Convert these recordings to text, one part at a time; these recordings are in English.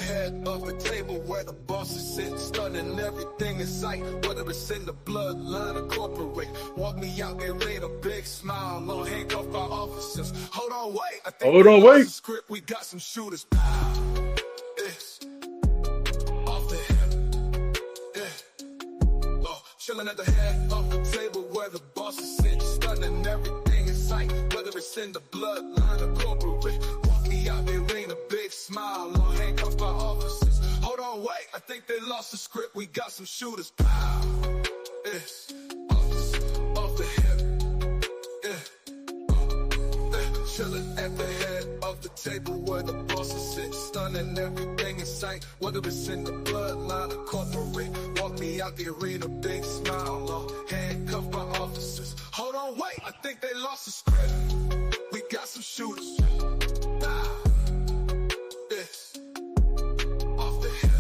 head of the table where the bosses sit, stunning everything in sight, whether it's in the bloodline or corporate. Walk me out, they laid a big smile on handcuffed by officers. Hold on, wait, I think Hold they on, lost wait. the script, we got some shooters. Pow. It's off the hip. Yeah. Oh, chilling at the head of the table where the bosses sit, stunning everything in sight, whether it's in the bloodline or corporate. Walk me out, they rain a big smile on handcuffed by officers. Hold on, wait, I think they lost the script, we got some shooters. Pow. It's off the hip. Chillin' at the head of the table where the bosses sit, stunning everything in sight, whether it's in the bloodline or corporate. Walk me out the arena, big smile on handcuffed by officers. Hold on, wait, I think they lost the script. We got some shooters. Ah, it's off the hip.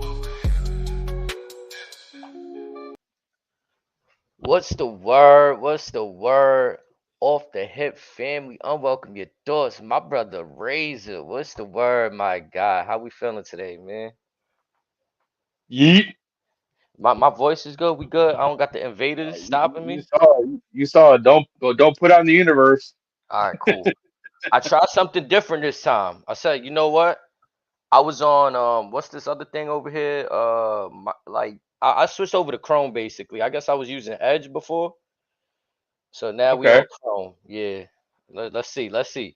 Off the hip. What's the word? What's the word? Off the hip family, unwelcome your thoughts. My brother Razor, what's the word, my guy? How we feeling today, man? Yeet. My voice is good. We good. I don't got the invaders stopping You me. saw it. You saw it. Don't put out in the universe. All right, cool. I tried something different this time. I said, you know what? I was on what's this other thing over here? I switched over to Chrome basically. I guess I was using Edge before. So now we Okay. on Chrome. Yeah. Let's see. Let's see.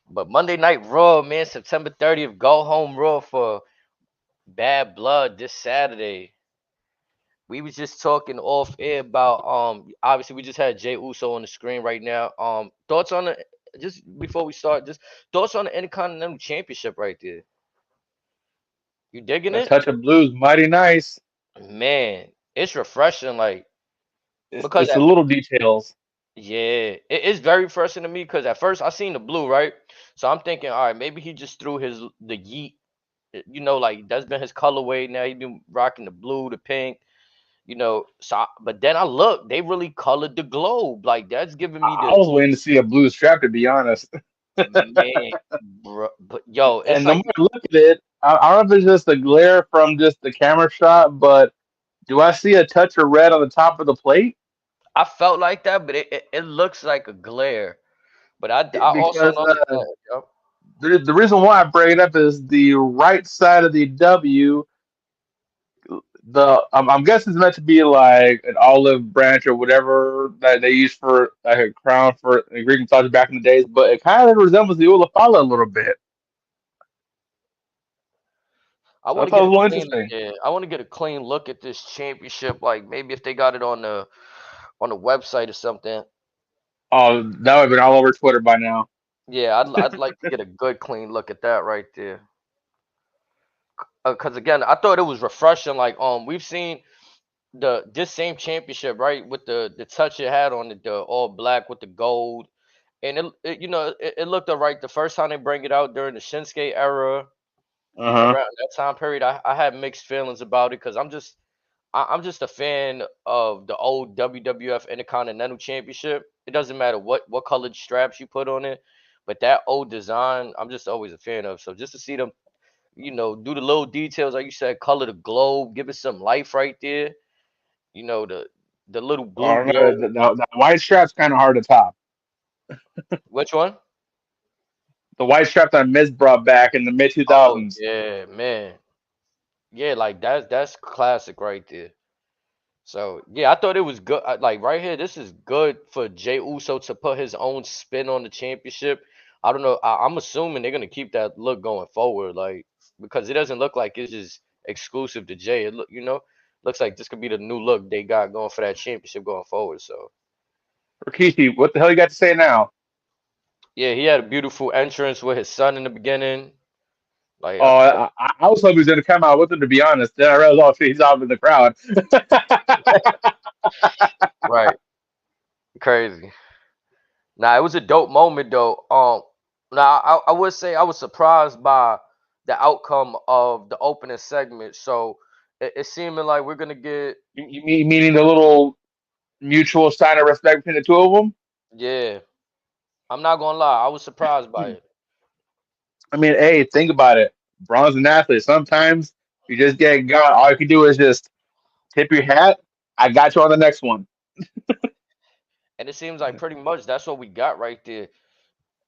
But Monday Night Raw, man, September 30th, go home Raw for Bad Blood this Saturday. We was just talking off air about obviously we just had Jey Uso on the screen right now. Thoughts on the just before we start, just thoughts on the Intercontinental Championship right there. You digging A it? touch of blues, mighty nice. Man, it's refreshing, like because It's the little details. yeah, it is very refreshing to me because at first I seen the blue, right? So I'm thinking, all right, maybe he just threw the yeet, like that's been his colorway. Now he been rocking the blue, the pink, but then I look, they really colored the globe. Like that's giving me I the was waiting to see a blues strap, to be honest. man, bro. But yo, it's And the like more I look at it, I don't know if it's just the glare from just the camera shot, but do I see a touch of red on the top of the plate? I felt like that, but it looks like a glare. But I also Because understand. Yo. the reason why I bring it up is the right side of the W. I'm guessing it's meant to be like an olive branch or whatever that they use for like a crown for Greek mythology back in the days, but it kind of resembles the Ulafala a little bit. I So I want to thought get it a was a little clean, interesting. yeah. I want to get a clean look at this championship. Like maybe if they got it on the website or something. Oh, that would have been all over Twitter by now. Yeah, I'd like to get a good clean look at that right there. Because again, I thought it was refreshing. Like we've seen this same championship right with the touch it had on it, the all black with the gold, and it looked alright the first time they bring it out during the Shinsuke era. Uh huh. Around that time period, I had mixed feelings about it because I'm just a fan of the old WWF Intercontinental Championship. It doesn't matter what colored straps you put on it, but that old design, I'm just always a fan of. So just to see them, do the little details like you said, color the globe, give it some life right there. The little I blue don't know. globe. The white strap's kind of hard to top. Which one? The white strap that Miz brought back in the mid two Oh thousands. yeah, man. Yeah, like that's classic right there. So yeah, I thought it was good. Like right here, this is good for Jey Uso to put his own spin on the championship. I don't know. I'm assuming they're gonna keep that look going forward, like because it doesn't look like it's just exclusive to Jay. Looks like this could be the new look they got going for that championship going forward. So Rikishi, what the hell you got to say now? yeah, he had a beautiful entrance with his son in the beginning. Like Oh, I was hoping he was going to come out with him, to be honest. Then I realized, oh, shit, he's out in the crowd. right, crazy. Nah, it was a dope moment though. Now I would say I was surprised by the outcome of the opening segment. So it seeming like we're gonna get Meaning the little mutual sign of respect between the two of them? yeah. I'm not gonna lie, I was surprised by it. I mean, hey, think about it. Braun's an athlete. Sometimes you just get got. All you can do is just tip your hat. I got you on the next one, And it seems like pretty much that's what we got right there.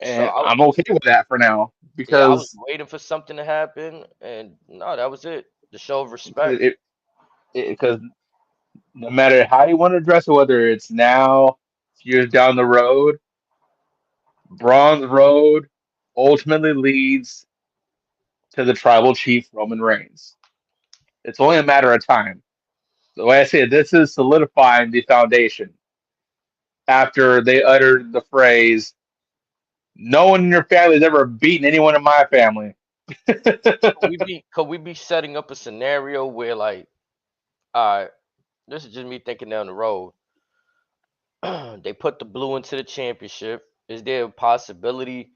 So and I'm okay with that for now yeah, I was because waiting for something to happen, and no, that was it. The show of respect. it because no matter how you want to address it, whether it's now, years down the road, Braun's road ultimately leads to the tribal chief Roman Reigns. It's only a matter of time. The way I say it, this is solidifying the foundation after they uttered the phrase, "No one in your family has ever beaten anyone in my family." Could we be setting up a scenario where like, all right, this is just me thinking down the road. They put the blue into the championship. Is there a possibility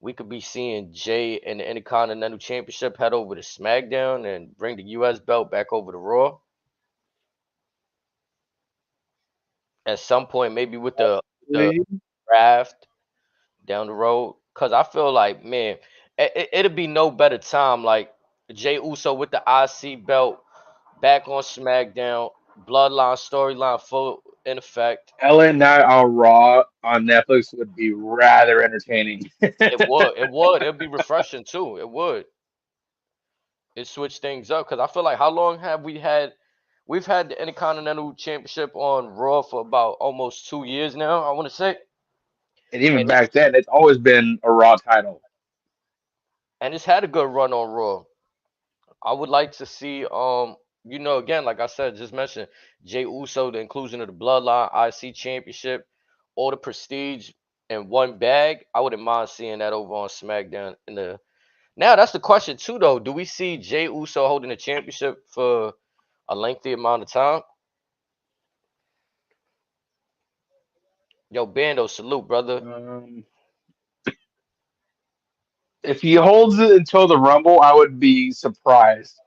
we could be seeing Jay and the Intercontinental Championship head over to SmackDown and bring the US belt back over to Raw at some point, maybe with the draft down the road? Cause I feel like, man, it'll be no better time like Jay Uso with the IC belt back on SmackDown, Bloodline storyline full in effect. LA Night on Raw on Netflix would be rather entertaining. It'd be refreshing too. It would. It switched things up because I feel like how long have we had? We've had the Intercontinental Championship on Raw for about almost 2 years now. I want to say, And even and it's back then, it's always been a Raw title. and it's had a good run on Raw. I would like to see, again, like I said, just mentioned Jay Uso, the inclusion of the Bloodline IC Championship, all the prestige in one bag. I wouldn't mind seeing that over on SmackDown. Now that's the question too, though. Do we see Jay Uso holding the championship for a lengthy amount of time? Yo, Bando, salute, brother. Um, if he holds it until the Rumble, I would be surprised.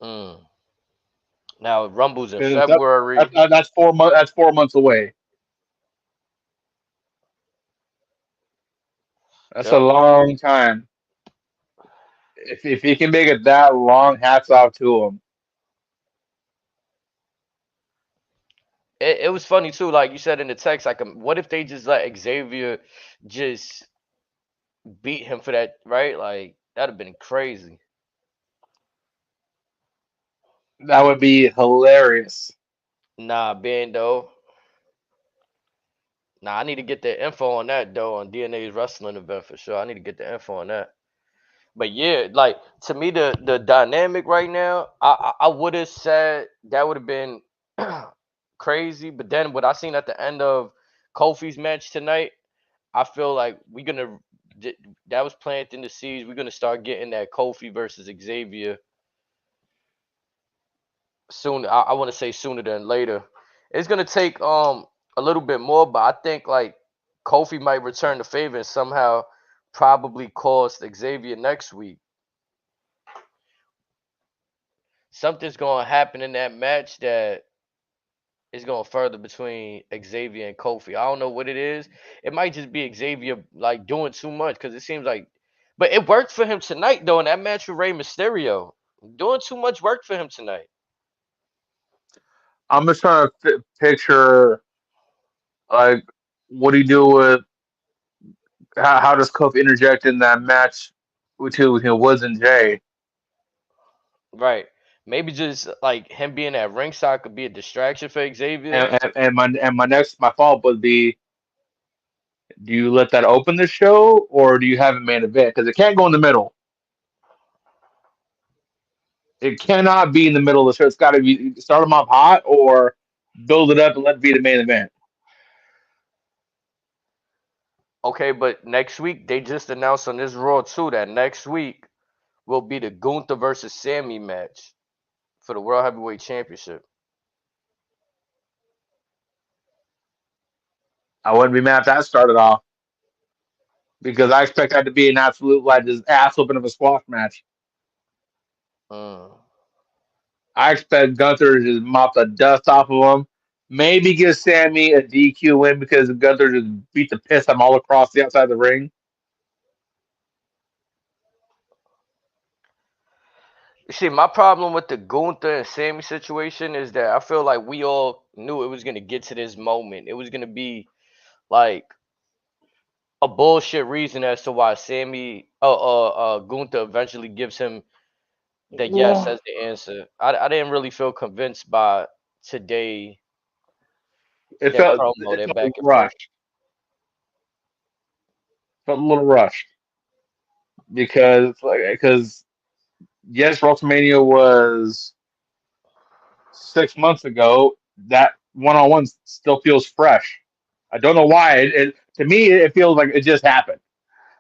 Mm. Now Rumble's in 'Cause that, February. that's 4 months. That's 4 months away. That's a Yep. long time. If he can make it that long, hats off to him. It was funny too, like you said in the text. Like, what if they just let Xavier just beat him for that? Right? Like that'd have been crazy. That would be hilarious. Nah, Bando. Nah, I need to get the info on that though on DNA's wrestling event for sure. I need to get the info on that. But yeah, like to me, the dynamic right now, I would have said that would have been crazy. But then what I seen at the end of Kofi's match tonight, I feel like that was planting the seeds. We're gonna start getting that Kofi versus Xavier soon. I want to say sooner than later. It's gonna take a little bit more, but I think like Kofi might return the favor and somehow probably cost Xavier next week. Something's gonna happen in that match that is gonna further between Xavier and Kofi. I don't know what it is. It might just be Xavier like doing too much because it seems like, but it worked for him tonight though in that match with Rey Mysterio. Doing too much work for him tonight. I'm just trying to picture like what do you do with how does Kofi interject in that match between Woods and Jay? Right. Maybe just like him being at ringside could be a distraction for Xavier. And my follow up would be: do you let that open the show, or do you have a main event? Because it can't go in the middle. It cannot be in the middle of the show. It's got to be start them off hot or build it up and let it be the main event. Okay, but next week they just announced on this Raw too that next week will be the Gunther versus Sammy match for the World Heavyweight Championship. I wouldn't be mad if that started off because I expect that to be an absolute like just ass whooping of a squash match. Mm. I expect Gunther to just mop the dust off of him Maybe give Sammy a DQ win because Gunther just beat the piss out all across the outside of the ring. You see, my problem with the Gunther and Sammy situation is that I feel like we all knew it was gonna get to this moment. It was gonna be like a bullshit reason as to why Gunther eventually gives him the yes Well, as the answer. I didn't really feel convinced by today their promo, it their felt back and forth. rushed. Felt a little rushed because yes, WrestleMania was 6 months ago. That one on one still feels fresh. I don't know why. To me it feels like it just happened,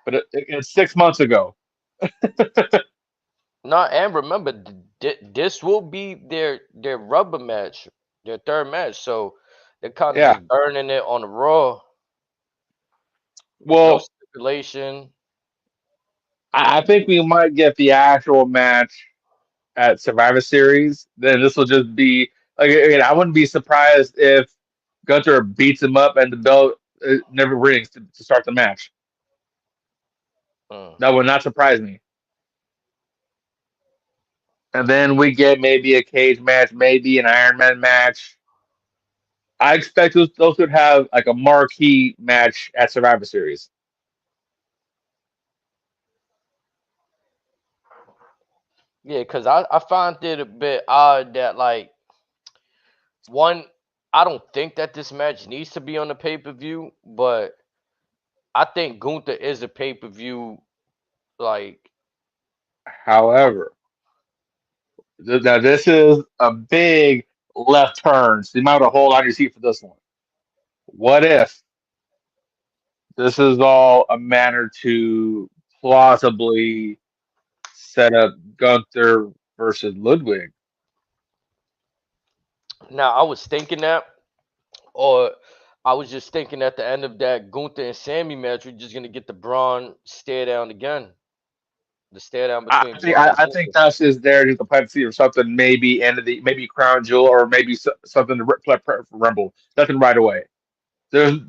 but it's 6 months ago. No, and remember, this will be their rubber match, their third match. So they're kind of Yeah. just burning it on the Raw. No Well, stipulation. I think we might get the actual match at Survivor Series. Then this will just be like again. I wouldn't be surprised if Gunter beats him up and the belt never rings to start the match. Mm. That would not surprise me. And then we get maybe a cage match, maybe an Iron Man match. I expect those could have like a marquee match at Survivor Series. Yeah, because I find it a bit odd that like one, I don't think that this match needs to be on the pay per view, but I think Gunther is a pay per view. Like, However, now this is a big left turn, so you might want to hold on your seat for this one. What if this is all a manner to plausibly set up Gunther versus Ludwig? now I was thinking that, or I was just thinking at the end of that Gunther and Sammy match, we're just gonna get the Braun stare down again, the stare down between Braun and I think Gunther. that's just there just to plant the seed or something. Maybe end of the maybe Crown Jewel or maybe something to play for Rumble. Nothing right away. There's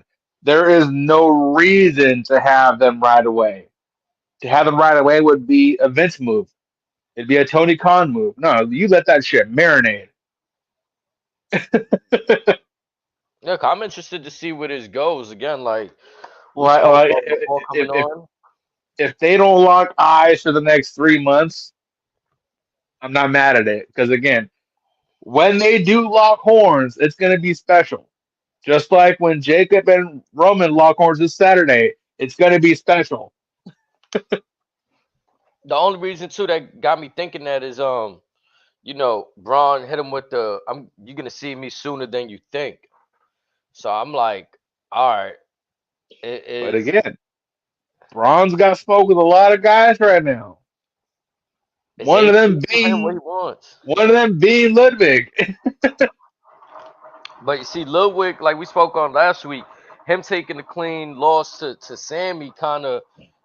there is no reason to have them right away. To have them right away would be a Vince move. It'd be a Tony Khan move. No, you let that shit marinate. Look, I'm interested to see where this goes. Again, like we like, spoke like on before coming on. if they don't lock eyes for the next 3 months, I'm not mad at it. Because again, when they do lock horns, it's going to be special. Just like when Jacob and Roman lock horns this Saturday, it's going to be special. The only reason too that got me thinking that is Braun hit him with the I'm you're gonna see me sooner than you think. So I'm like, all right, it But is again, Braun's got smoke with a lot of guys right now. it's One of AP them giving him what he being wants. Ludwig. But you see, Ludwig, like we spoke on last week, him taking the clean loss to Sammy kind of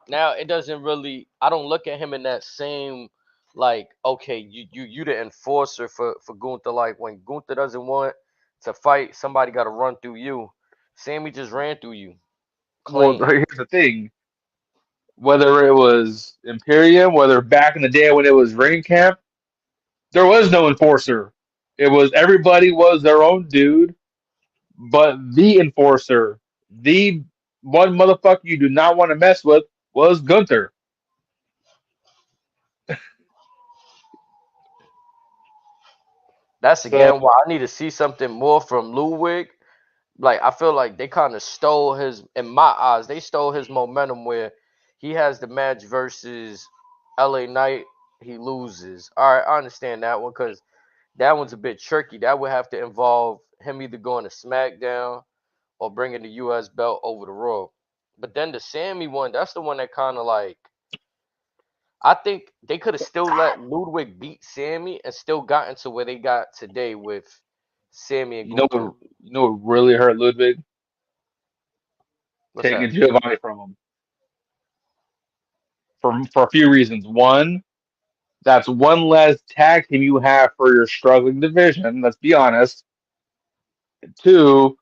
now it doesn't really. I don't look at him in that same like okay, you the enforcer for Gunther. Like when Gunther doesn't want to fight, somebody got to run through you. Sammy just ran through you Well, clean. here's the thing: whether it was Imperium, whether back in the day when it was Ring Camp, there was no enforcer. It was everybody was their own dude, but the enforcer, the one motherfucker you do not want to mess with, was Gunther. That's So again why I need to see something more from Ludwig. Like I feel like they kind of stole his in my eyes, they stole his momentum where he has the match versus LA Knight, he loses. All right, I understand that one because that one's a bit tricky. That would have to involve him either going to SmackDown or bringing the US belt over the Raw. But then the Sammy one, that's the one that kind of like I think they could have still let Ludwig beat Sammy and still gotten to where they got today with Sammy and Gunther. you know what really hurt Ludwig? What's Taking that? Giovanni from him for a few reasons. One, that's one less tag team you have for your struggling division. Let's be honest. Two,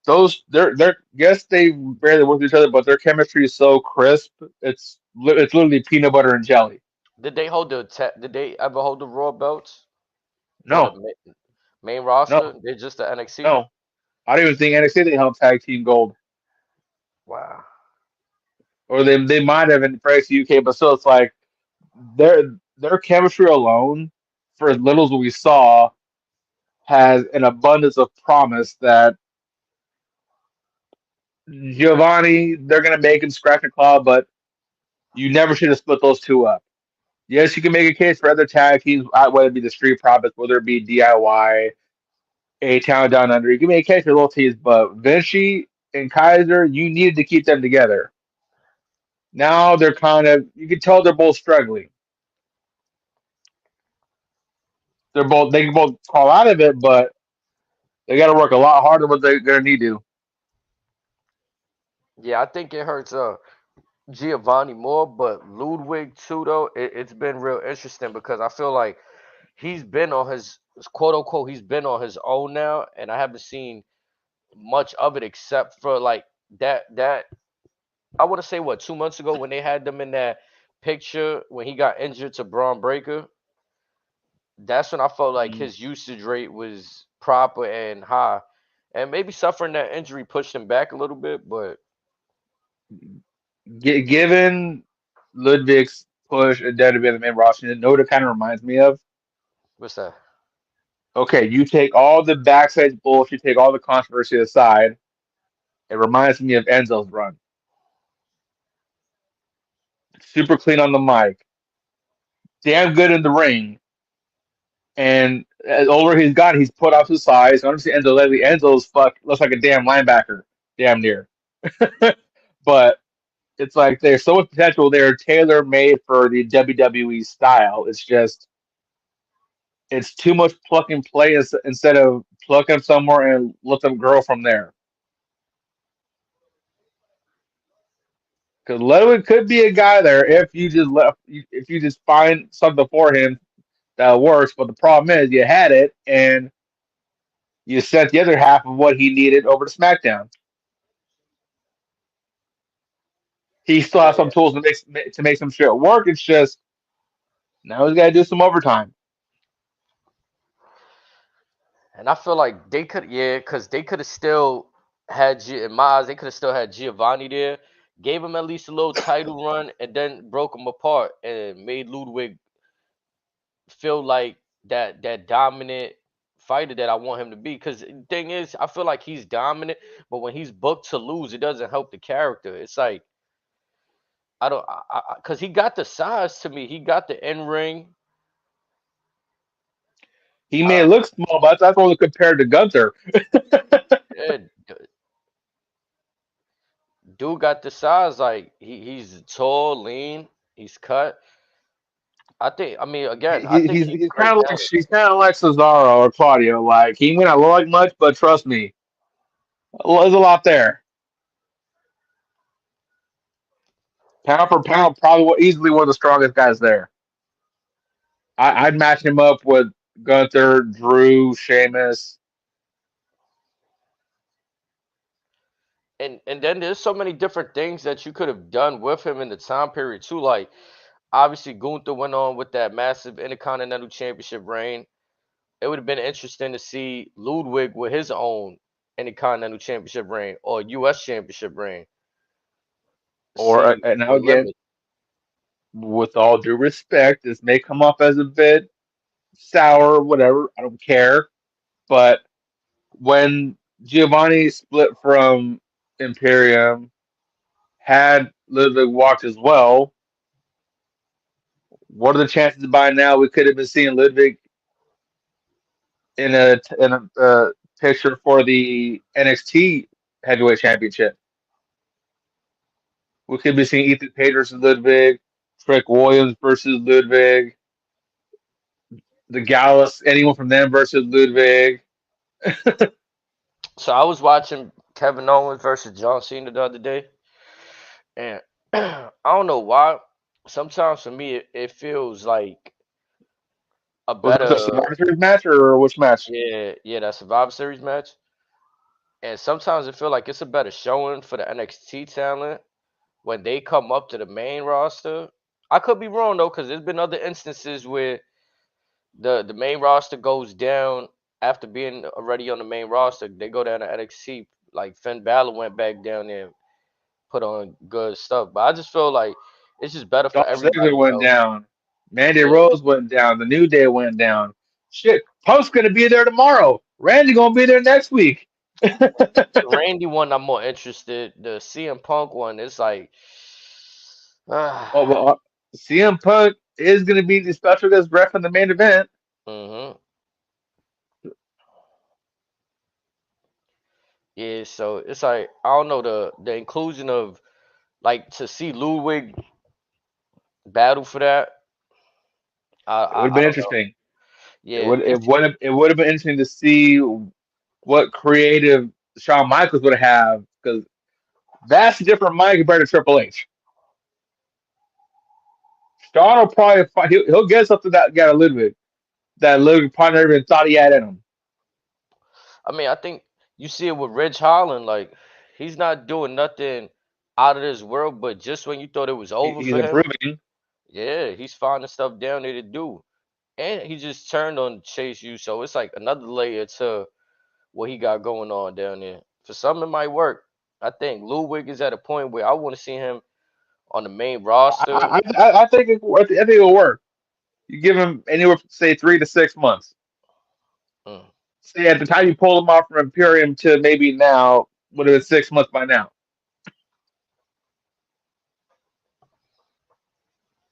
they're yes they barely work with each other, but their chemistry is so crisp. It's literally peanut butter and jelly. Did they hold did they ever hold the Raw belts or the No, main roster? no, They're just the NXT. no. I don't even think NXT they held tag team gold, Wow. or they might have in Price UK, but still, it's like their chemistry alone, for as little as we saw, has an abundance of promise that Giovanni they're gonna make him scratch and claw, but you never should have split those two up. Yes, you can make a case for other tag teams, whether it be the Street Profits, whether it be DIY, A Town Down Under. You can make a case for little teams, but Vinci and Kaiser, you needed to keep them together. Now they're kind of, you can tell they're both struggling. They can both crawl out of it, but they got to work a lot harder than what they're going to need to. Yeah, I think it hurts Giovanni more, but Ludwig too though. It's been real interesting because I feel like he's been on his quote unquote he's been on his own now, and I haven't seen much of it except for like that I want to say what 2 months ago when they had them in that picture when he got injured to Braun Breaker. That's when I felt like Mm. his usage rate was proper and high, and maybe suffering that injury pushed him back a little bit. But Given Ludwig's push and dead to be in the main roster, you know what it kind of reminds me of? what's that? Okay, you take all the backstage bullshit, you take all the controversy aside. It reminds me of Enzo's run. Super clean on the mic, damn good in the ring, and as older he's gotten, he's put off his size. Honestly, Enzo lately, Enzo's looks like a damn linebacker, damn near. But it's like there's so much potential. They're tailor made for the WWE style. It's just it's too much plug and play instead of plug them somewhere and let them grow from there. Because Ludwig could be a guy there if you just find something for him that works. But the problem is you had it and you sent the other half of what he needed over to SmackDown. He still has some Yeah, tools to make some shit work. It's just now he's got to do some overtime. and I feel like they could, yeah, because they could have still had in my eyes, they could have still had Giovanni there, gave him at least a little title run, and then broke him apart and made Ludwig feel like that dominant fighter that I want him to be. Because the thing is, I feel like he's dominant, but when he's booked to lose, it doesn't help the character. It's like I don't, because he got the size to me, he got the in ring. He may look small, but that's only compared to Gunther. Yeah, dude got the size. Like he's tall, lean, he's cut. I think. I mean, again, I think He's he's he's great kind of like talent. she's kind of like Cesaro or Claudio. Like he may not look like much, but trust me, there's a lot there. Pound for pound, probably easily one of the strongest guys there. I'd match him up with Gunther, Drew, Sheamus, And then there's so many different things that you could have done with him in the time period too. Like obviously Gunther went on with that massive Intercontinental Championship reign. It would have been interesting to see Ludwig with his own Intercontinental Championship reign or US Championship reign. or See and the now again, limit. with all due respect, this may come off as a bit sour, whatever. I don't care. But when Giovanni split from Imperium, had Ludwig walked as well, what are the chances by now we could have been seeing Ludwig in a picture for the NXT Heavyweight Championship? We could be seeing Ethan Page versus Ludwig, Trick Williams versus Ludwig, the Gallus, anyone from them versus Ludwig. So I was watching Kevin Owens versus John Cena the other day, and I don't know why. Sometimes for me, it feels like a Was that the better, Survivor Series match or which match? yeah, that Survivor Series match. And sometimes I feel like it's a better showing for the NXT talent when they come up to the main roster. I could be wrong though, because there's been other instances where the main roster goes down after being already on the main roster. They go down to NXT. Like Finn Balor went back down there, and put on good stuff. But I just feel like it's just better for Dolph Ziggler everybody went else. down. Mandy Yeah, Rose went down. The New Day went down. Shit, Punk's gonna be there tomorrow. Randy gonna be there next week. the Randy one I'm more interested. The CM Punk one, it's like, Oh, well, CM Punk is gonna be the special guest ref in the main event. hmm yeah. So it's like I don't know the inclusion of like to see Ludwig battle for that. I It would have I been don't know. interesting. Yeah, It would have been interesting to see what creative Shawn Michaels would have because that's a different mind compared to Triple H. Shawn will probably fight, he'll get something that got a little bit that Ludwig probably never even thought he had in him. I mean I think you see it with Ridge Holland. Like he's not doing nothing out of this world, but just when you thought it was over He's for him, improving. yeah, he's finding stuff down there to do. And he just turned on Chase U, so it's like another layer to what he got going on down there. For some, it might work. I think Ludwig is at a point where I want to see him on the main roster. I think it'll work. You give him anywhere from say 3 to 6 months. Mm. Say at the time you pull him off from Imperium to maybe now would have been 6 months by now.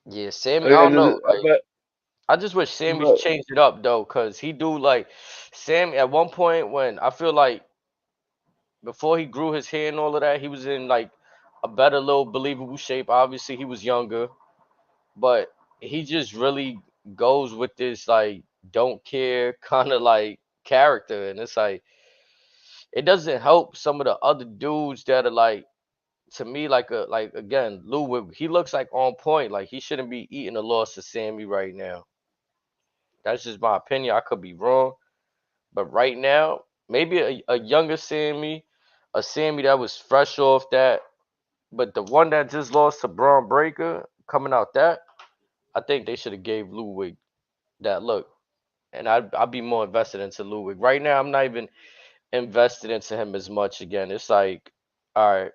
Yeah, Sammy. I don't know. But Like, I just wish Sammy's but changed it up though, cause he do like Sammy at one point when I feel like before he grew his hair and all of that, he was in like a better little believable shape. Obviously, he was younger, but he just really goes with this like don't care kind of like character, and it's like it doesn't help some of the other dudes that are like to me like again Lou. He looks like on point. Like he shouldn't be eating a loss to Sammy right now. That's just my opinion. I could be wrong, but right now maybe a younger Sammy, a Sammy that was fresh off that, but the one that just lost to Braun Breaker coming out that I think they should have gave Ludwig that look. And I'd be more invested into Ludwig. Right now, I'm not even invested into him as much again. It's like, all right,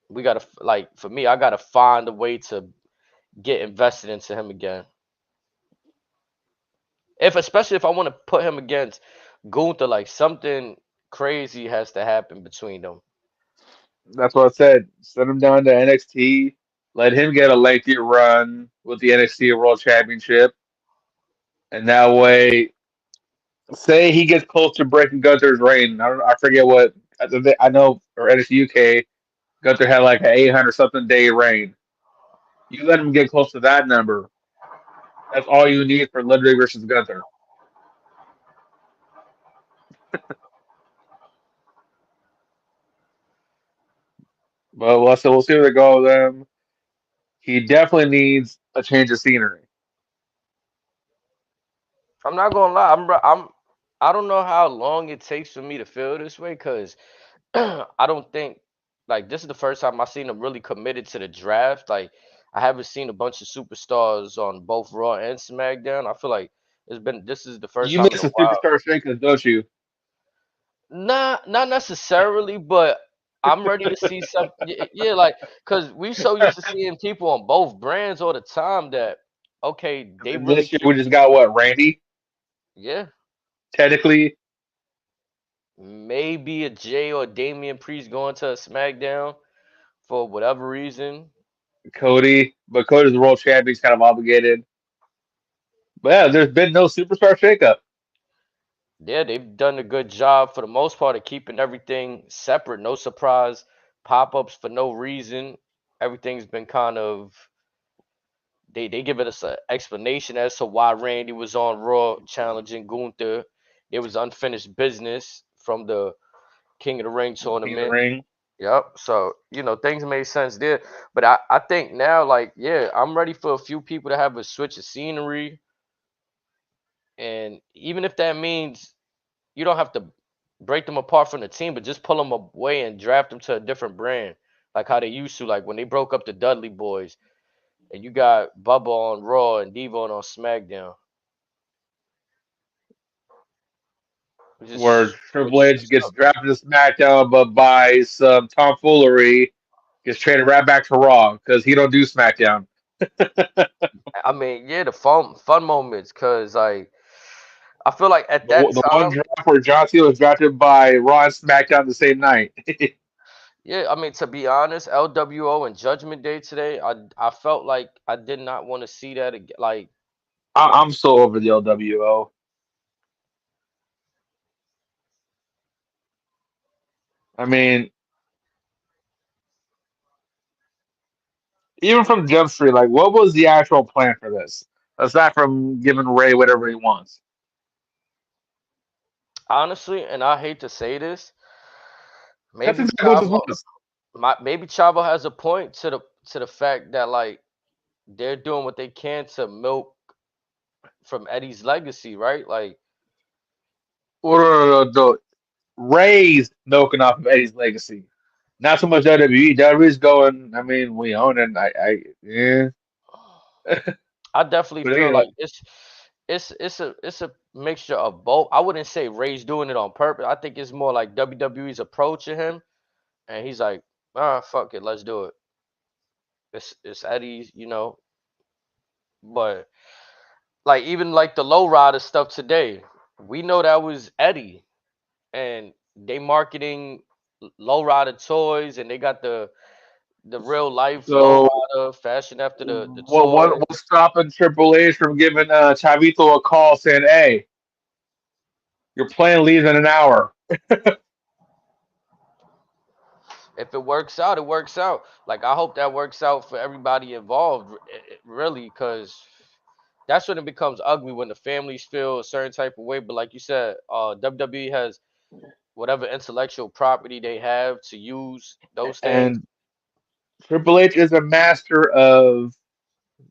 we gotta like for me, I gotta find a way to get invested into him again. If especially if I want to put him against Gunther, like something crazy has to happen between them. that's what I said. Send him down to NXT. Let him get a lengthy run with the NXT World Championship, and that way, say he gets close to breaking Gunther's reign. I forget what I know for NXT UK. Gunther had like an 800 something day reign. You let him get close to that number. That's all you need for Ludwig versus Gunther. But we'll see where they go with them. He definitely needs a change of scenery. I'm not gonna lie, I don't know how long it takes for me to feel this way because I don't think like this is the first time I've seen him really committed to the draft. Like I haven't seen a bunch of superstars on both Raw and SmackDown. I feel like this is the first You time in miss a the while. superstar shakers, don't you? Not necessarily, but I'm ready to see some. Yeah, like because we so used to seeing people on both brands all the time that okay, they really This year we just got what Randy yeah, technically maybe a Jay or Damian Priest going to a SmackDown for whatever reason. Cody, but Cody's the world champion. He's kind of obligated. But yeah, there's been no superstar shakeup. Yeah, they've done a good job for the most part of keeping everything separate. No surprise pop ups for no reason. Everything's been kind of they give us an explanation as to why Randy was on Raw challenging Gunther. It was unfinished business from the King of the Ring King of the tournament. Ring. Yep. So, things made sense there. But I think now, like, yeah, I'm ready for a few people to have a switch of scenery. And even if that means you don't have to break them apart from the team, but just pull them away and draft them to a different brand, like how they used to, like when they broke up the Dudley Boys, and you got Bubba on Raw and Devon on SmackDown. We just where Triple switch some H gets stuff. drafted to SmackDown, but by some tomfoolery, gets traded right back to Raw because he don't do SmackDown. I mean, yeah, the fun moments, cause like I feel like at that The one time, draft where John Cena was drafted by Raw and SmackDown the same night. yeah, I mean, to be honest, LWO and Judgment Day today, I felt like I did not want to see that again. Like, I'm so over the LWO. I mean, even from Jump Street, like, what was the actual plan for this? Aside from giving Ray whatever he wants. honestly, and I hate to say this, That's maybe exactly what this Chavo, was. maybe Chavo has a point to the fact that like they're doing what they can to milk from Eddie's legacy, right? Like, Or the Ray's milking off of Eddie's legacy. Not so much WWE. WWE's going, I mean, we own it. Yeah. I definitely But, feel like it's a mixture of both. I wouldn't say Ray's doing it on purpose. I think it's more like WWE's approaching him, and he's like, ah, fuck it, let's do it. It's Eddie's, but like even like the low rider stuff today, we know that was Eddie, and they marketing low rider toys, and they got the real life low so rider fashion after the toy. what's stopping Triple H from giving Chavito a call saying, hey, your plane leaves in an hour? If it works out, it works out. Like I hope that works out for everybody involved, really, because that's when it becomes ugly when the families feel a certain type of way. But like you said, WWE has whatever intellectual property they have to use those things. And Triple H is a master of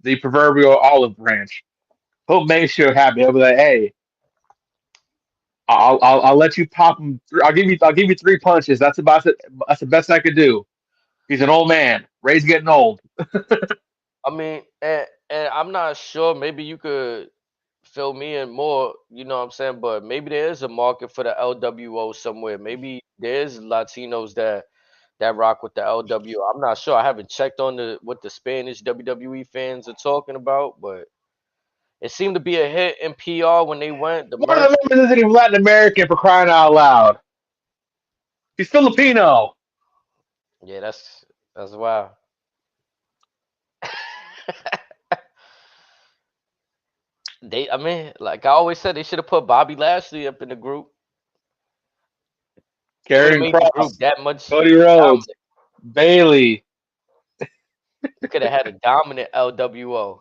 the proverbial olive branch. He'll make sure happy. He'll be like, hey, I'll let you pop him. I'll give you three punches. That's about it. That's the best I could do. He's an old man. Ray's getting old. I mean, and I'm not sure. Maybe you could fill me in more. You know what I'm saying? But maybe there is a market for the LWO somewhere. Maybe there's Latinos that rock with the LWO. I'm not sure. I haven't checked on the what the Spanish WWE fans are talking about, but it seemed to be a hit in PR when they went. The One of merch. the members isn't even Latin American for crying out loud. He's Filipino. Yeah, that's wild. I mean, like I always said, they should have put Bobby Lashley up in the group. It would have Karrion made the group Cross. that much Cody Rhodes. dominant. Bailey. You could have had a dominant LWO.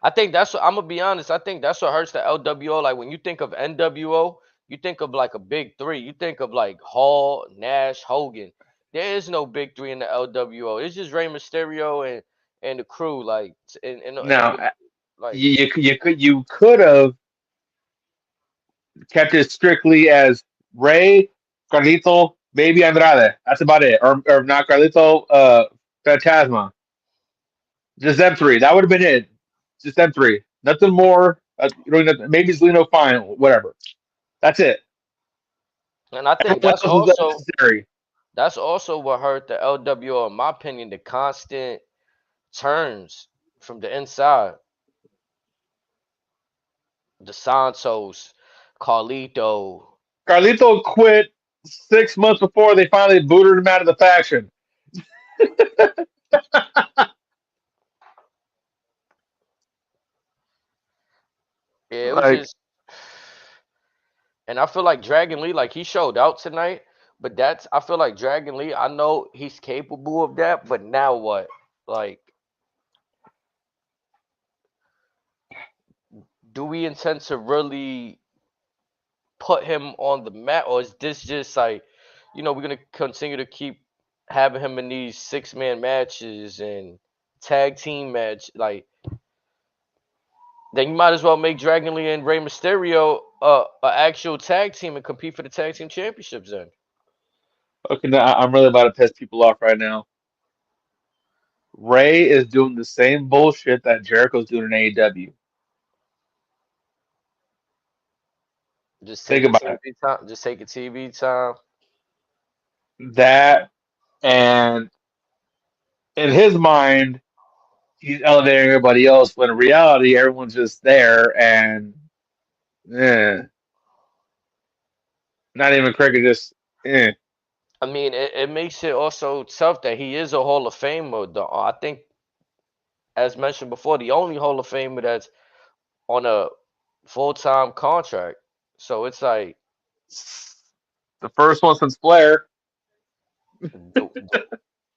I think that's what I'm gonna be honest. I think that's what hurts the LWO. Like when you think of NWO, you think of like a big three. You think of like Hall, Nash, Hogan. There is no big three in the LWO. It's just Rey Mysterio and the crew. Like and Now, with like you could have kept it strictly as Ray, Carlito, maybe Andrade. That's about it. Or not Carlito, Phantasma. Just them three. That would have been it. Just them three. Nothing more. Maybe Zelino, fine, whatever. That's it. and I think Everyone else was unnecessary. that's also what hurt the LWO in my opinion. The constant turns from the inside. The Santos, Carlito. Carlito quit 6 months before they finally booted him out of the faction. Yeah, it was Like, just. And I feel like Dragon Lee, like he showed out tonight, but I feel like Dragon Lee, I know he's capable of that, but now what? Like, do we intend to really put him on the map, or is this just like, we're gonna continue to keep having him in these 6-man matches and tag team match? Like, then you might as well make Dragon Lee and Rey Mysterio a actual tag team and compete for the tag team championships. Then Okay, now I'm really about to piss people off right now. Ray is doing the same bullshit that Jericho's doing in AEW. just Think take a about it. TV time. Just take a TV time. That and in his mind, he's elevating everybody else, but in reality, everyone's just there and eh, not even cricket, just eh. I mean, it makes it also tough that he is a Hall of Famer. Though I think, as mentioned before, the only Hall of Famer that's on a full time contract. So it's like The first one since Flair. the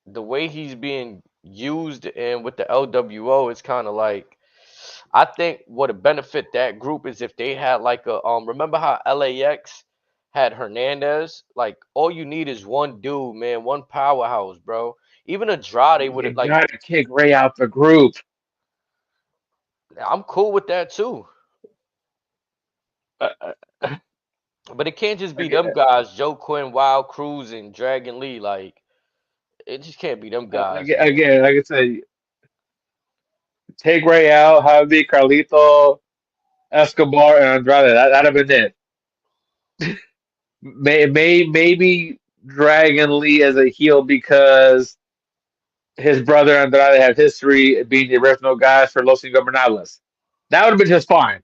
the way he's being used and with the LWO, it's kind of like I think what would benefit that group is if they had like a remember how LAX had Hernandez? Like all you need is one dude, man, one powerhouse, bro. Even Andrade would You have like gotta kick Ray out the group. I'm cool with that too. Uh, uh, But it can't just be them again, guys, Joe Quinn, Wild Cruz, and Dragon Lee. Like it just can't be them guys, man. again, like I said, take Ray out, have it be Carlito, Escobar, and Andrade. That'd have been it. Maybe Dragon Lee as a heel because his brother Andrade had history being the original guys for Los Ingobernables. That would have been just fine.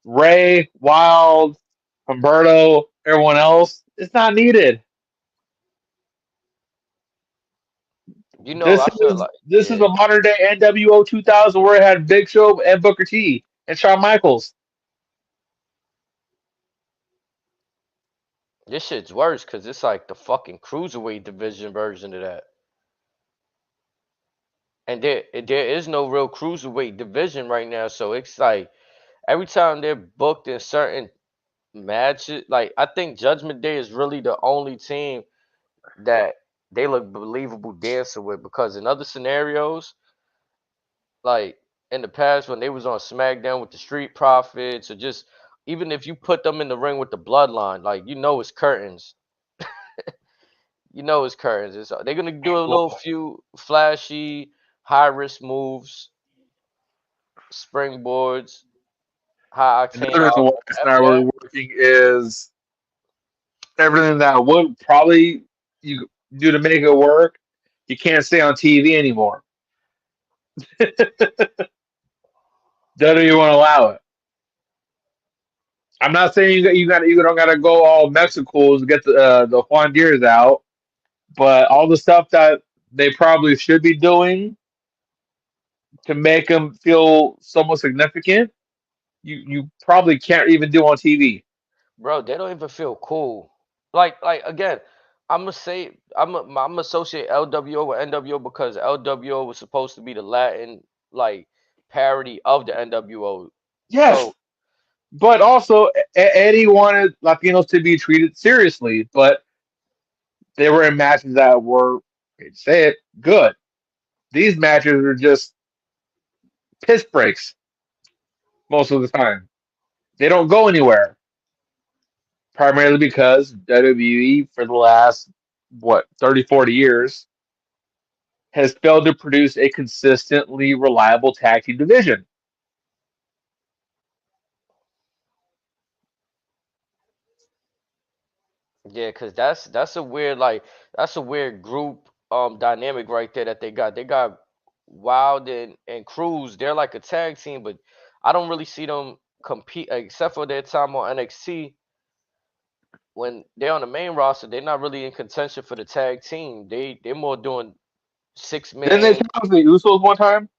Ray, Wild, Humberto, everyone else, it's not needed. You know, This I feel is like this is yeah, a modern day NWO 2000 where it had Big Show and Booker T and Shawn Michaels. this shit's worse because it's like the fucking cruiserweight division version of that. And there is no real cruiserweight division right now, so it's like every time they're booked in certain matches, like I think Judgment Day is really the only team that they look believable dancing with because in other scenarios, like in the past when they was on SmackDown with the Street Profits or just even if you put them in the ring with the Bloodline, like you know it's curtains. You know it's curtains. They're gonna do a little Well, few flashy, high risk moves, springboards, high octane another reason why offense. it's not After really that, working is everything that would probably you do to make it work, you can't say on TV anymore. Doesn't even want to allow it. I'm not saying you don't got to go all Mexico to get the Juan Deers out, but all the stuff that they probably should be doing to make them feel somewhat significant, you probably can't even do on TV. bro, they don't even feel cool. Like again, I'm gonna say I'm associate LWO with NWO because LWO was supposed to be the Latin like parody of the NWO. Yes, So but also Eddie wanted Latinos to be treated seriously, but they were in matches that were, say it, good. These matches are just piss breaks most of the time. They don't go anywhere, primarily because WWE for the last, what, 30, 40 years has failed to produce a consistently reliable tag team division. yeah, cause that's a weird like that's a weird group dynamic right there that they got. They got Wild and Cruz. They're like a tag team, but I don't really see them compete except for their time on NXT. When they're on the main roster, they're not really in contention for the tag team. They're more doing six Didn't they man. challenge the Usos one time?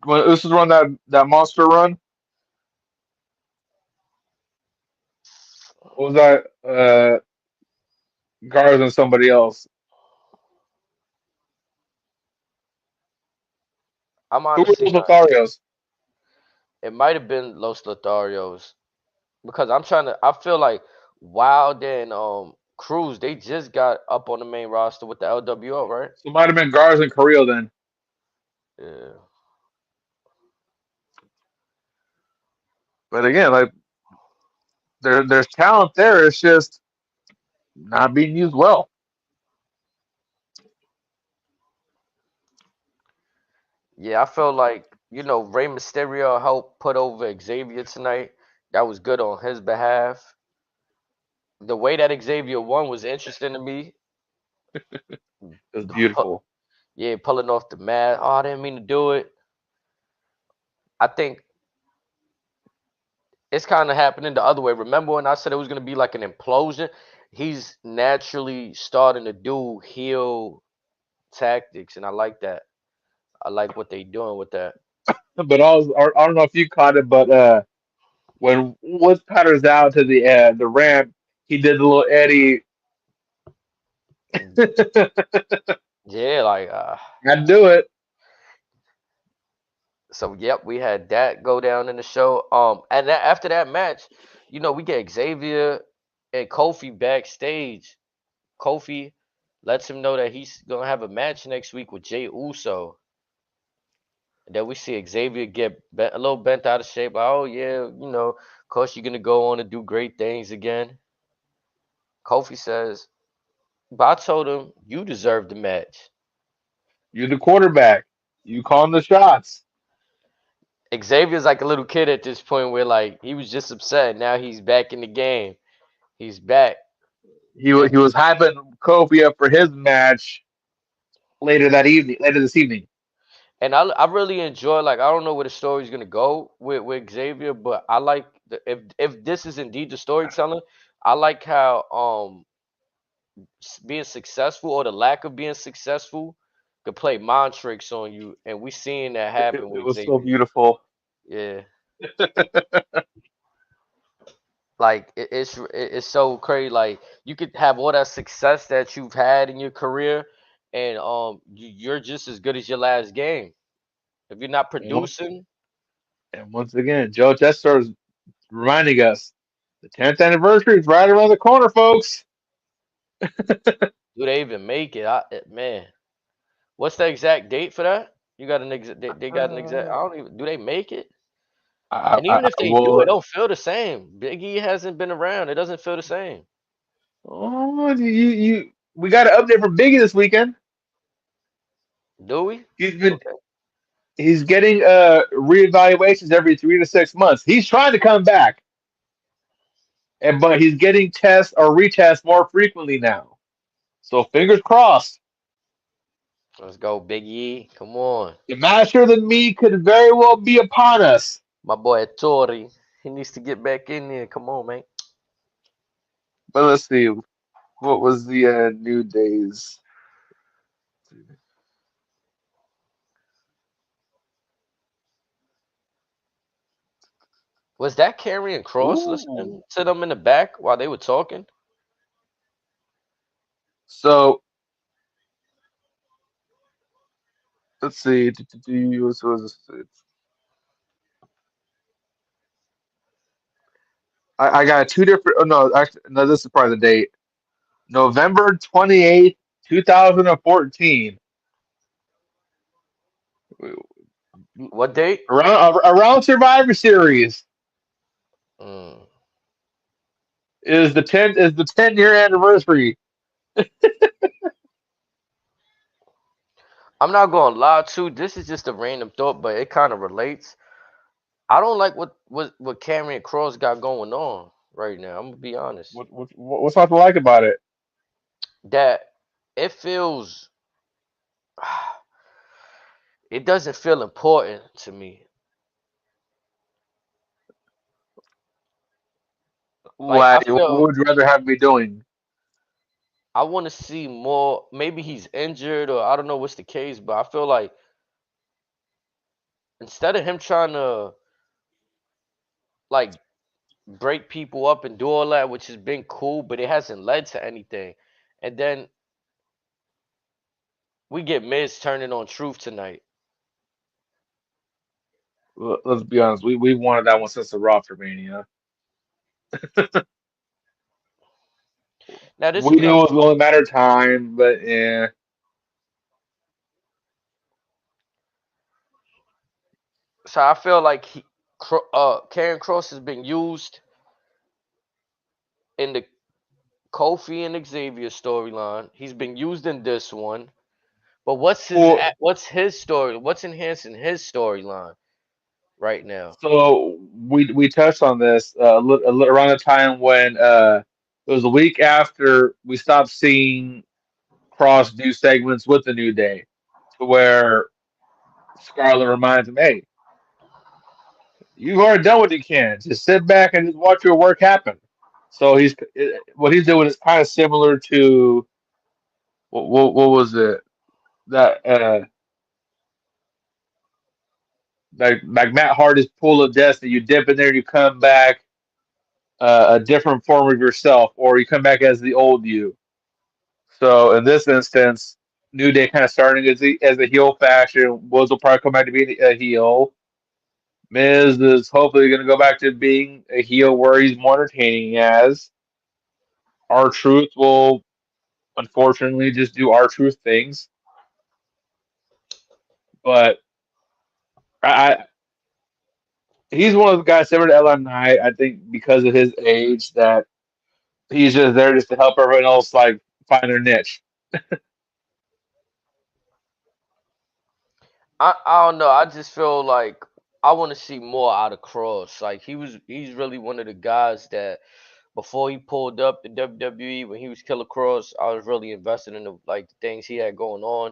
When Usos run that monster run? What was that? Garza and somebody else. I'm Who were honestly those not. Lotharios? It might have been Los Lotharios because I'm trying to. I feel like Wild and Cruz they just got up on the main roster with the LWO, right? So it might have been Garza and Carrillo then. Yeah. But again, like there's talent there. It's just not being used well. Yeah, I feel like, Rey Mysterio helped put over Xavier tonight. That was good on his behalf. The way that Xavier won was interesting to me. It was Pu- beautiful. Yeah, pulling off the mat. Oh, I didn't mean to do it. I think it's kind of happening the other way. Remember when I said it was going to be like an implosion? He's naturally starting to do heel tactics, and I like that. I like what they doing with that. But I don't know if you caught it, but when Woods patters out to the ramp, he did the little Eddie. Yeah, like Had to do it. so. Yep, we had that go down in the show. And after that match, we get Xavier and Kofi backstage. Kofi lets him know that he's gonna have a match next week with Jey Uso. And then we see Xavier get a little bent out of shape. Like, oh yeah, of course you're gonna go on and do great things again. Kofi says, but I told him you deserve the match. You're the quarterback. You calling the shots. Xavier's like a little kid at this point where like he was just upset. Now he's back in the game. He's back. He And was hyping Kofi up for his match later this evening. I really enjoy, like, I don't know where the story's gonna go with Xavier, but I like if this is indeed the storytelling, I like how being successful or the lack of being successful could play mind tricks on you, and we seeing that happen It with was so Xavier. beautiful. Yeah, like it's so crazy. Like you could have all that success that you've had in your career, and you're just as good as your last game. If you're not And once, producing, and once again, Joe Tessar is reminding us the 10th anniversary is right around the corner, folks. do they even make it? Man, what's the exact date for that? You got an exact? They got an exact? I Uh, don't even. Do they make it? I, And I, even if I they do, it will. don't feel the same. Big E hasn't been around. It doesn't feel the same. Oh, we got an update from Biggie this weekend. Do we? He's been Okay. he's getting reevaluations every 3 to 6 months. He's trying to come back, but he's getting tests or retests more frequently now. So fingers crossed. Let's go, Big E. Come on. The master than me could very well be upon us. My boy Tori. He needs to get back in there. Come on, man. But let's see, what was the New Days? Was that carrying Cross Ooh. listening to them in the back while they were talking? So let's see. I got two different. Oh no, actually, no. This is probably the date. November 28th, 2014. What date? Around Survivor Series Mm. is the 10-year anniversary. I'm not gonna lie to. This is just a random thought, but it kind of relates. I don't like what Cameron Cross got going on right now. I'm gonna be honest. What's not to like about it? That it feels it doesn't feel important to me. Like I Like, what feel would you rather have me doing? I want to see more. Maybe he's injured or I don't know what's the case, but I feel like instead of him trying to like break people up and do all that, which has been cool, but it hasn't led to anything. And then we get Miz turning on Truth tonight. Let's be honest. We wanted that one since the Roster Mania. Now this is We what knew I'm. it was only a matter of time, but yeah. So I feel like Karen Cross has been used in the Kofi and Xavier storyline. He's been used in this one. But Well, what's his story? What's enhancing his storyline right now? so we touched on this around the time when it was a week after we stopped seeing Cross do segments with the New Day, to where Scarlett reminds him, "Hey, you've already done what you can. Just sit back and just watch your work happen." So what he's doing is kind of similar to what was it that like Matt Hardy's Pool of Destiny. You dip in there, you come back a different form of yourself, or you come back as the old you. So in this instance, New Day kind of starting as a heel faction. Woods will probably come back to be a heel. Miz is hopefully going to go back to being a heel where he's more entertaining as. R-Truth will unfortunately just do R-Truth things. But I he's one of the guys similar to LA Knight, I think because of his age that he's just there just to help everyone else like find their niche. I don't know. I just feel like I want to see more out of Cross. Like he's really one of the guys that before he pulled up the WWE when he was Killer Cross, I was really invested in the things he had going on.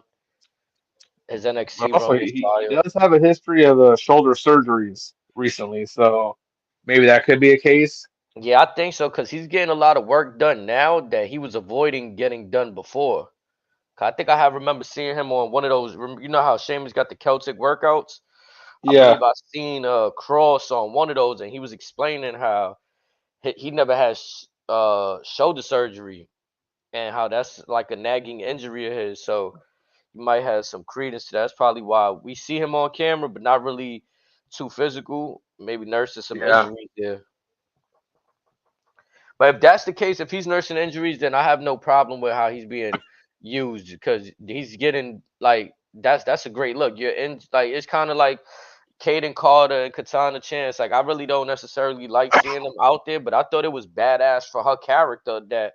His But NXT also run was he fire. does have a history of shoulder surgeries recently, so maybe that could be a case. Yeah, I think so because he's getting a lot of work done now that he was avoiding getting done before. 'Cause I think I have remember seeing him on one of those. You know how Sheamus got the Celtic workouts? I Yeah, believe I seen Cross on one of those, and he was explaining how he never had shoulder surgery and how that's like a nagging injury of his. So you might have some credence to that. That's probably why we see him on camera, but not really too physical. Maybe nursing some yeah. injuries there. But if that's the case, if he's nursing injuries, then I have no problem with how he's being used because he's getting like that's a great look. You're in like it's kind of like Caden Carter and Katana Chance. Like I really don't necessarily like seeing them out there, but I thought it was badass for her character that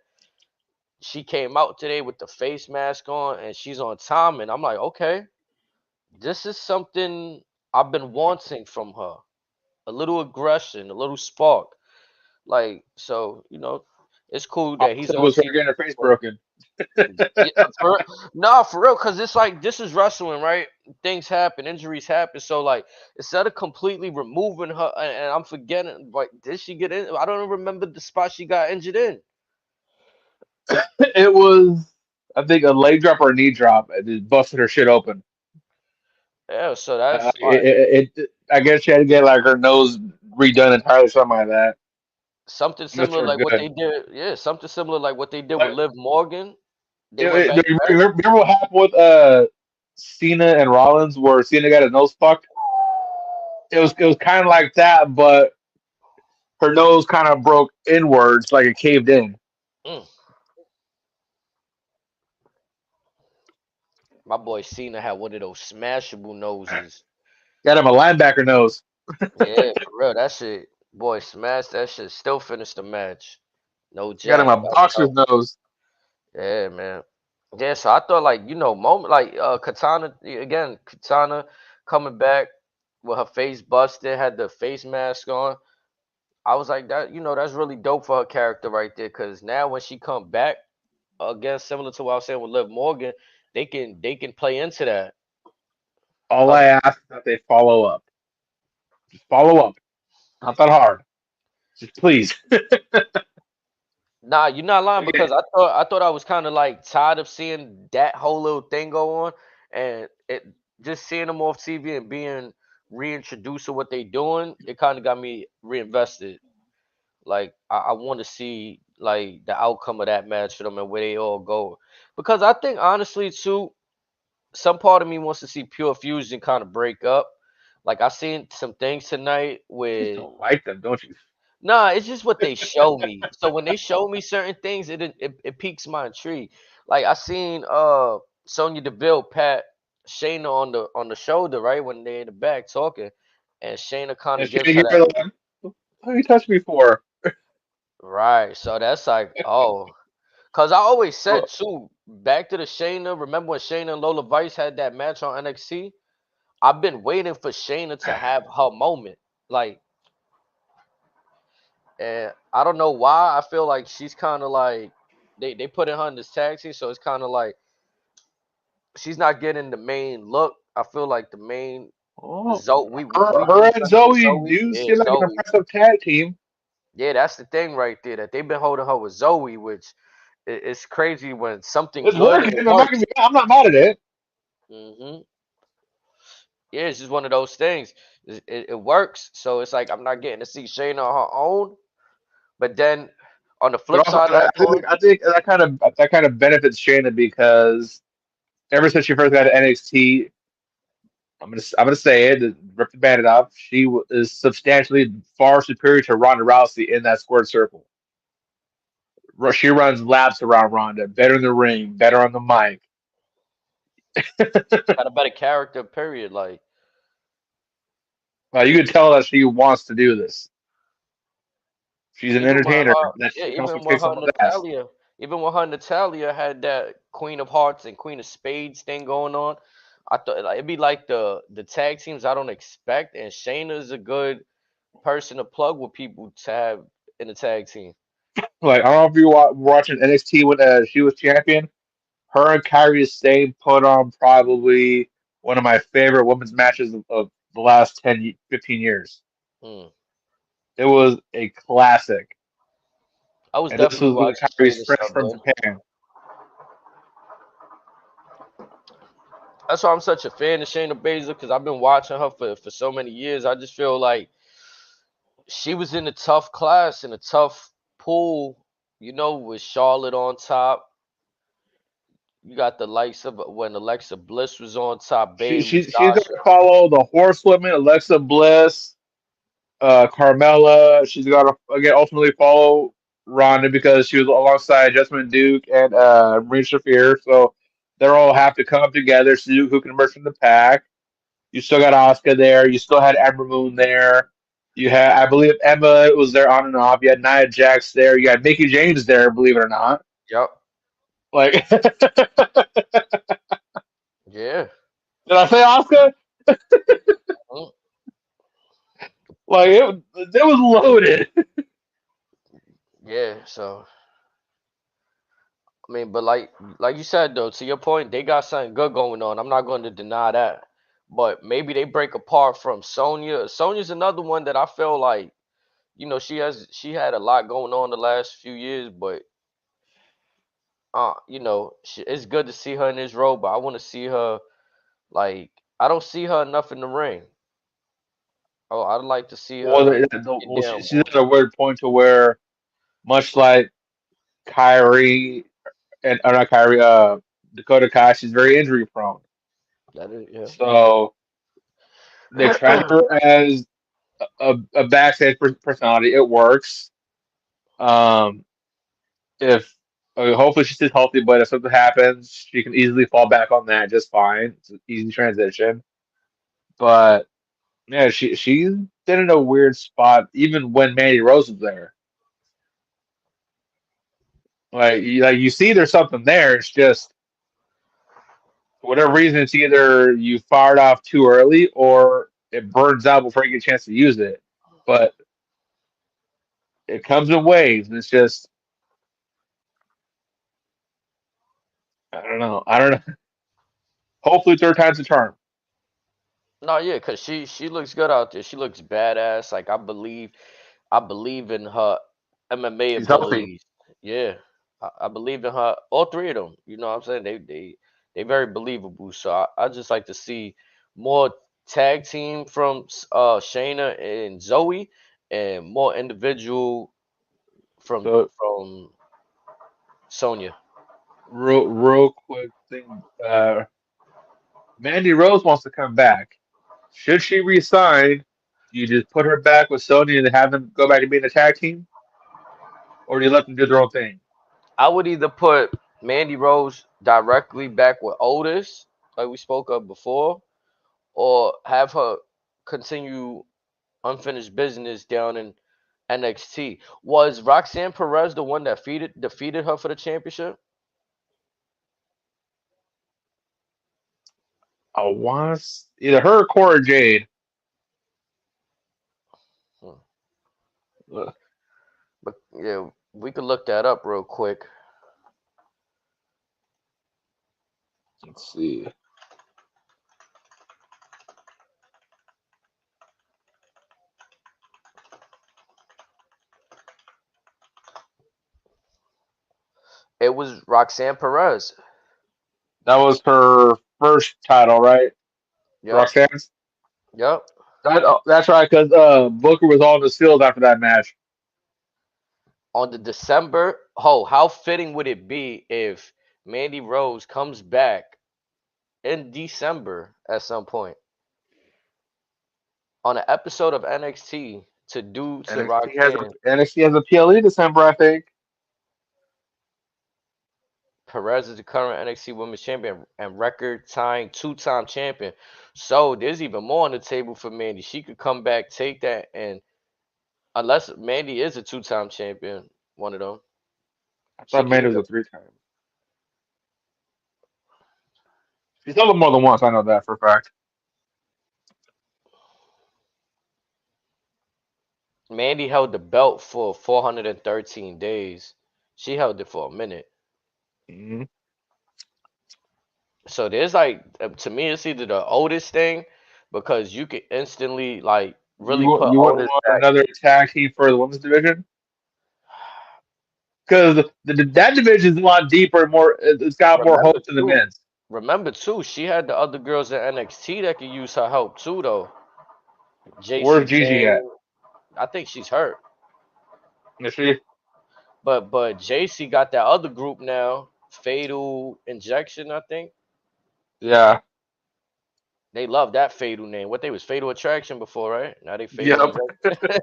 she came out today with the face mask on and she's on time. And I'm like, okay, this is something I've been wanting from her. A little aggression, a little spark. Like, so, it's cool All that I he's said on was her TV. getting her face broken. Yeah, no, for real, because it's like this is wrestling, right? Things happen, injuries happen. So, like, instead of completely removing her, and I'm forgetting, like, did she get in? I don't even remember the spot she got injured in. It was, I think, a leg drop or a knee drop. It just busted her shit open. Yeah, so that's like I guess she had to get like her nose redone entirely, something like that. something Missed similar her like what good. they did. Yeah, something similar like what they did with Like, Liv Morgan. They went back do to you back. remember what happened with Cena and Rollins, where Cena got his nose fucked? It was kind of like that, but her nose kind of broke inwards, like it caved in. Mm, my boy Cena had one of those smashable noses. Got him a linebacker nose. Yeah, for real. That shit, boy, smash that shit. Still finished the match. No Got him jack. a That was boxer's tough. nose. Yeah, man. Yeah, so I thought like, moment like Katana again, Katana coming back with her face busted, had the face mask on. I was like that, that's really dope for her character right there. Cause now when she come back, again, similar to what I was saying with Liv Morgan, they can play into that. All Her I ask is that they follow up. Just follow up. Not that hard. Just please. Nah, you're not lying Again, because I thought I was kind of like tired of seeing that whole little thing go on, and it just seeing them off TV and being reintroduced to what they doing. It kind of got me reinvested. Like I want to see like the outcome of that match for them and where they all go, because I think honestly too, some part of me wants to see Pure Fusion kind of break up. Like I seen some things tonight you just with don't like them, don't you? nah, it's just what they show me. So when they show me certain things, it piques my intrigue. Like I seen Sonya Deville pat Shayna on the shoulder, right? When they in the back talking. And Shayna kind And of she gives didn't her hear that the line. What you touched me for? Right. So that's like, oh, cause I always said Well, too, back to the Shayna. Remember when Shayna and Lola Vice had that match on NXT? I've been waiting for Shayna to have her moment. Like, and I don't know why. I feel like she's kind of like they put in her in this tag team, so it's kind of like she's not getting the main look. I feel like the main oh, Zoe. We her used and to her with Zoe Zoe. do Yeah, seem like an Zoe. impressive tag team. Yeah, that's the thing right there. That they've been holding her with Zoe, which it's crazy when something It's good and working. it I'm works. not mad at it. hmm Yeah, it's just one of those things. It works, so it's like I'm not getting to see Shayna on her own. But then on the But flip also, side of that coin, I think that kind of benefits Shayna because ever since she first got to NXT, I'm gonna say it, rip the bandit off. Is substantially far superior to Ronda Rousey in that squared circle. She runs laps around Ronda, better in the ring, better on the mic. got a better character. Period. Like You can tell that she wants to do this. She's an even when entertainer her, that yeah, she can also even when kick her someone's ass. Natalia, even when her Natalia had that Queen of Hearts and Queen of Spades thing going on, I thought like, it'd be like the tag teams I don't expect, and Shayna's a good person to plug with people to have in the tag team. Like I don't know if you were watching NXT when she was champion. Her and Kyrie Sane put on probably one of my favorite women's matches of the last 15 years. Hmm. It was a classic. I was And this definitely was when watching Kyrie's Shayna fresh sub from in. Japan. That's why I'm such a fan of Shayna Baszler because I've been watching her for so many years. I just feel like she was in a tough class, in a tough pool, with Charlotte on top. You got the likes of when Alexa Bliss was on top, Bailey, She's Sasha. gonna follow the horsewomen, Alexa Bliss, Carmella. She's got to again ultimately follow Ronda because she was alongside Jessamine Duke and Marie Shafir. So they're all have to come together, see who can emerge from the pack. You still got Asuka there. You still had Ember Moon there. You had, I believe, Emma was there on and off. You had Nia Jax there. You had Mickey James there, believe it or not. Yep. Like, did Yeah. I say Asuka? Mm. Like, it was loaded. Yeah. So I mean, but like you said though, to your point, they got something good going on. I'm not going to deny that. But maybe they break apart from Sonya. Sonya's another one that I feel like, she had a lot going on the last few years, but it's good to see her in this role, but I want to see her like I don't see her enough in the ring. Oh, I'd like to see Well, her get down she's more. at a weird point to where, much like Kyrie and or not Kyrie, Dakota Kai, she's very injury prone. That is, So they tried yeah. her as a backstage personality. It works. Um, if hopefully she stays healthy, but if something happens, she can easily fall back on that just fine. It's an easy transition. But yeah, she's been in a weird spot even when Mandy Rose was there. Like you see, there's something there. It's just for whatever reason, it's either you fired off too early or it burns out before you get a chance to use it. But it comes in waves, and it's just I don't know. I don't know. Hopefully, third time's the charm. No, yeah, cause she looks good out there. She looks badass. Like I believe in her MMA She's healthy. abilities. Yeah, I believe in her. All three of them. You know what I'm saying? They very believable. So I just like to see more tag team from Shayna and Zoe, and more individual from So from Sonya. real quick thing. Mandy Rose wants to come back. Should she resign? Do you just put her back with Sony and have them go back to being a tag team, or do you let them do their own thing? I would either put Mandy Rose directly back with Otis, like we spoke of before, or have her continue unfinished business down in NXT. Was Roxanne Perez the one that defeated her for the championship? I want either her or Cora Jade. Hmm. Uh, But yeah, we could look that up real quick. Let's see. It was Roxanne Perez. That was her first title, right? Yep. Roxanne's. Yep. That's right, because Booker was all in the field after that match. On the December, oh, how fitting would it be if Mandy Rose comes back in December at some point on an episode of NXT to do to Roxanne. NXT has a PLE December, I think. Perez is the current NXT Women's Champion and record tying two-time champion. So there's even more on the table for Mandy. She could come back, take that, and unless Mandy is a two-time champion, one of them, I she thought could Mandy was either. a three-time. She's held it more than once. I know that for a fact. Mandy held the belt for 413 days. She held it for a minute. Hmm. So there's like to me, it's either the oldest thing because you could instantly like really put You wouldn't Otis want back. another tag team for the women's division because that division is a lot deeper and more. It's got more Remember hope than the too. men's. Remember too, she had the other girls in NXT that could use her help too, though. JC Where's Gigi at? Jane, I think she's hurt, Is she? but JC got that other group now, Fatal Injection, I think. Yeah. They love that Fatal name. What they was Fatal Attraction before, right? Now they Fatal Yep. Injection.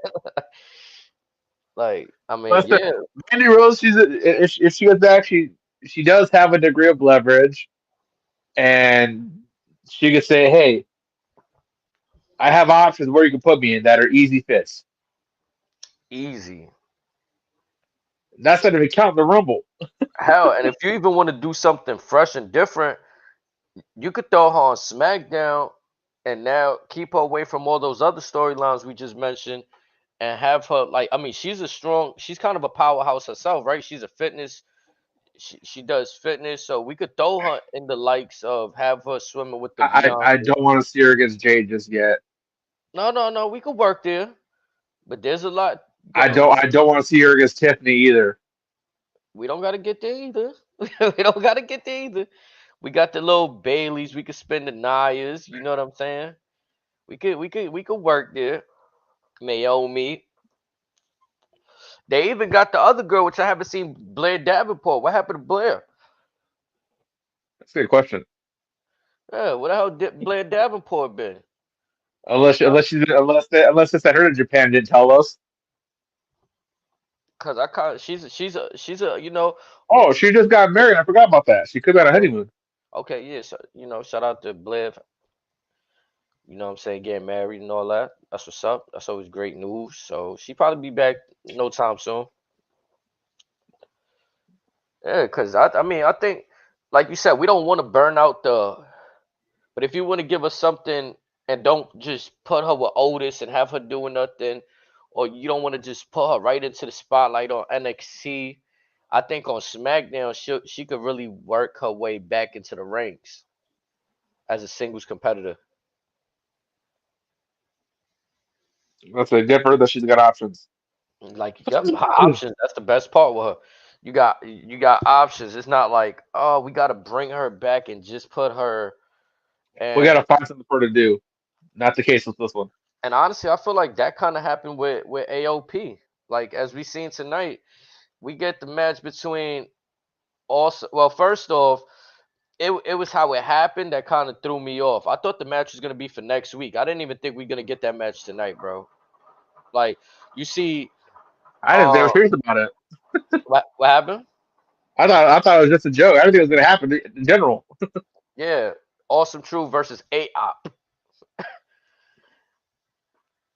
Like, I mean, Listen, yeah, Mandy Rose. If she gets back, she does have a degree of leverage, and she could say, "Hey, I have options where you can put me in that are easy fits." easy. That's not even counting the Rumble. Hell, and if you even want to do something fresh and different, you could throw her on SmackDown and now keep her away from all those other storylines we just mentioned and have her like I mean she's kind of a powerhouse herself, right? She's a fitness she does fitness, so we could throw her in the likes of have her swimming with the I Beyonce. don't want to see her against Jade just yet. No, we could work there. But there's a lot I don't want to see her against Tiffany either. we don't gotta get there either. We don't gotta get there either. We got the little Baileys, we could spin the Nias, you know what I'm saying? We could work there. Naomi. They even got the other girl, which I haven't seen, Blair Davenport. What happened to Blair? That's a good question. Yeah, what the hell did Blair Davenport been? Unless they sent her to Japan and didn't tell us. Cause I kind she's a Oh, she just got married. I forgot about that. She could be on a honeymoon. okay, yeah, so, shout out to Blair, what I'm saying, getting married and all that. That's what's up. That's always great news. So she probably be back no time soon. Yeah, cause I mean I think like you said, we don't want to burn out the but if you want to give us something and don't just put her with Otis and have her doing nothing, or you don't want to just put her right into the spotlight on NXT, I think on SmackDown she could really work her way back into the ranks as a singles competitor. That's a different that she's got options. Like, yep, options. That's the best part with her. You got options. It's not like, oh, we got to bring her back and just put her. We got to And find something for her to do. Not the case with this one. honestly, I feel like that kind of happened with AOP. Like as we seen tonight, we get the match between also. Well, first off, it was how it happened that kind of threw me off. I thought the match was gonna be for next week. I didn't even think we are gonna get that match tonight, bro. Like you see, I didn't. They were serious about it. what happened? I thought it was just a joke. I didn't think it was going to happen in general. Yeah, Awesome Truth versus AOP.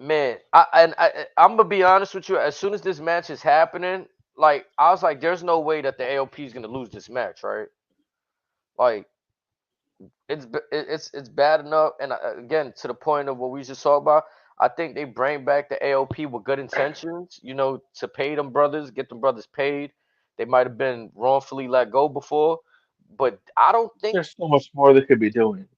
Man, I'm gonna be honest with you. As soon as this match is happening, like I was like, there's no way that the AOP is gonna lose this match, right? Like it's bad enough. And again, to the point of what we just talked about, I think they bring back the AOP with good intentions. You know, to pay them brothers, get them brothers paid. They might have been wrongfully let go before, but I don't think. There's so much more they could be doing.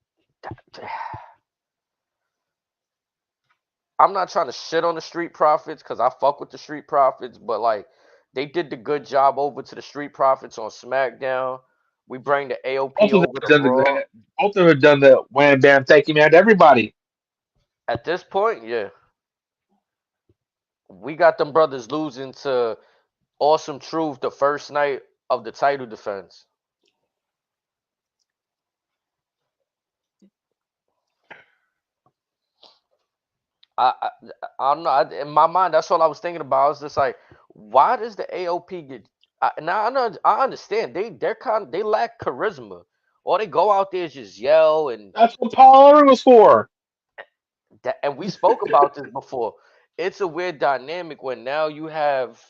I'm not trying to shit on the Street Profits because I fuck with the Street Profits, but like they did the good job over to the Street Profits on SmackDown. We bring the AOP Both of them over to have done Raw. the both of them have done the wham bam thank you man to everybody. At this point, yeah, we got them brothers losing to Awesome Truth the first night of the title defense. I, I, I don't know. In my mind, that's all I was thinking about. I was just like, why does the AOP get? Now I know, I understand they lack charisma. Or they go out there and just yell That's what Paul Ellering was for. and we spoke about this before. It's a weird dynamic when now you have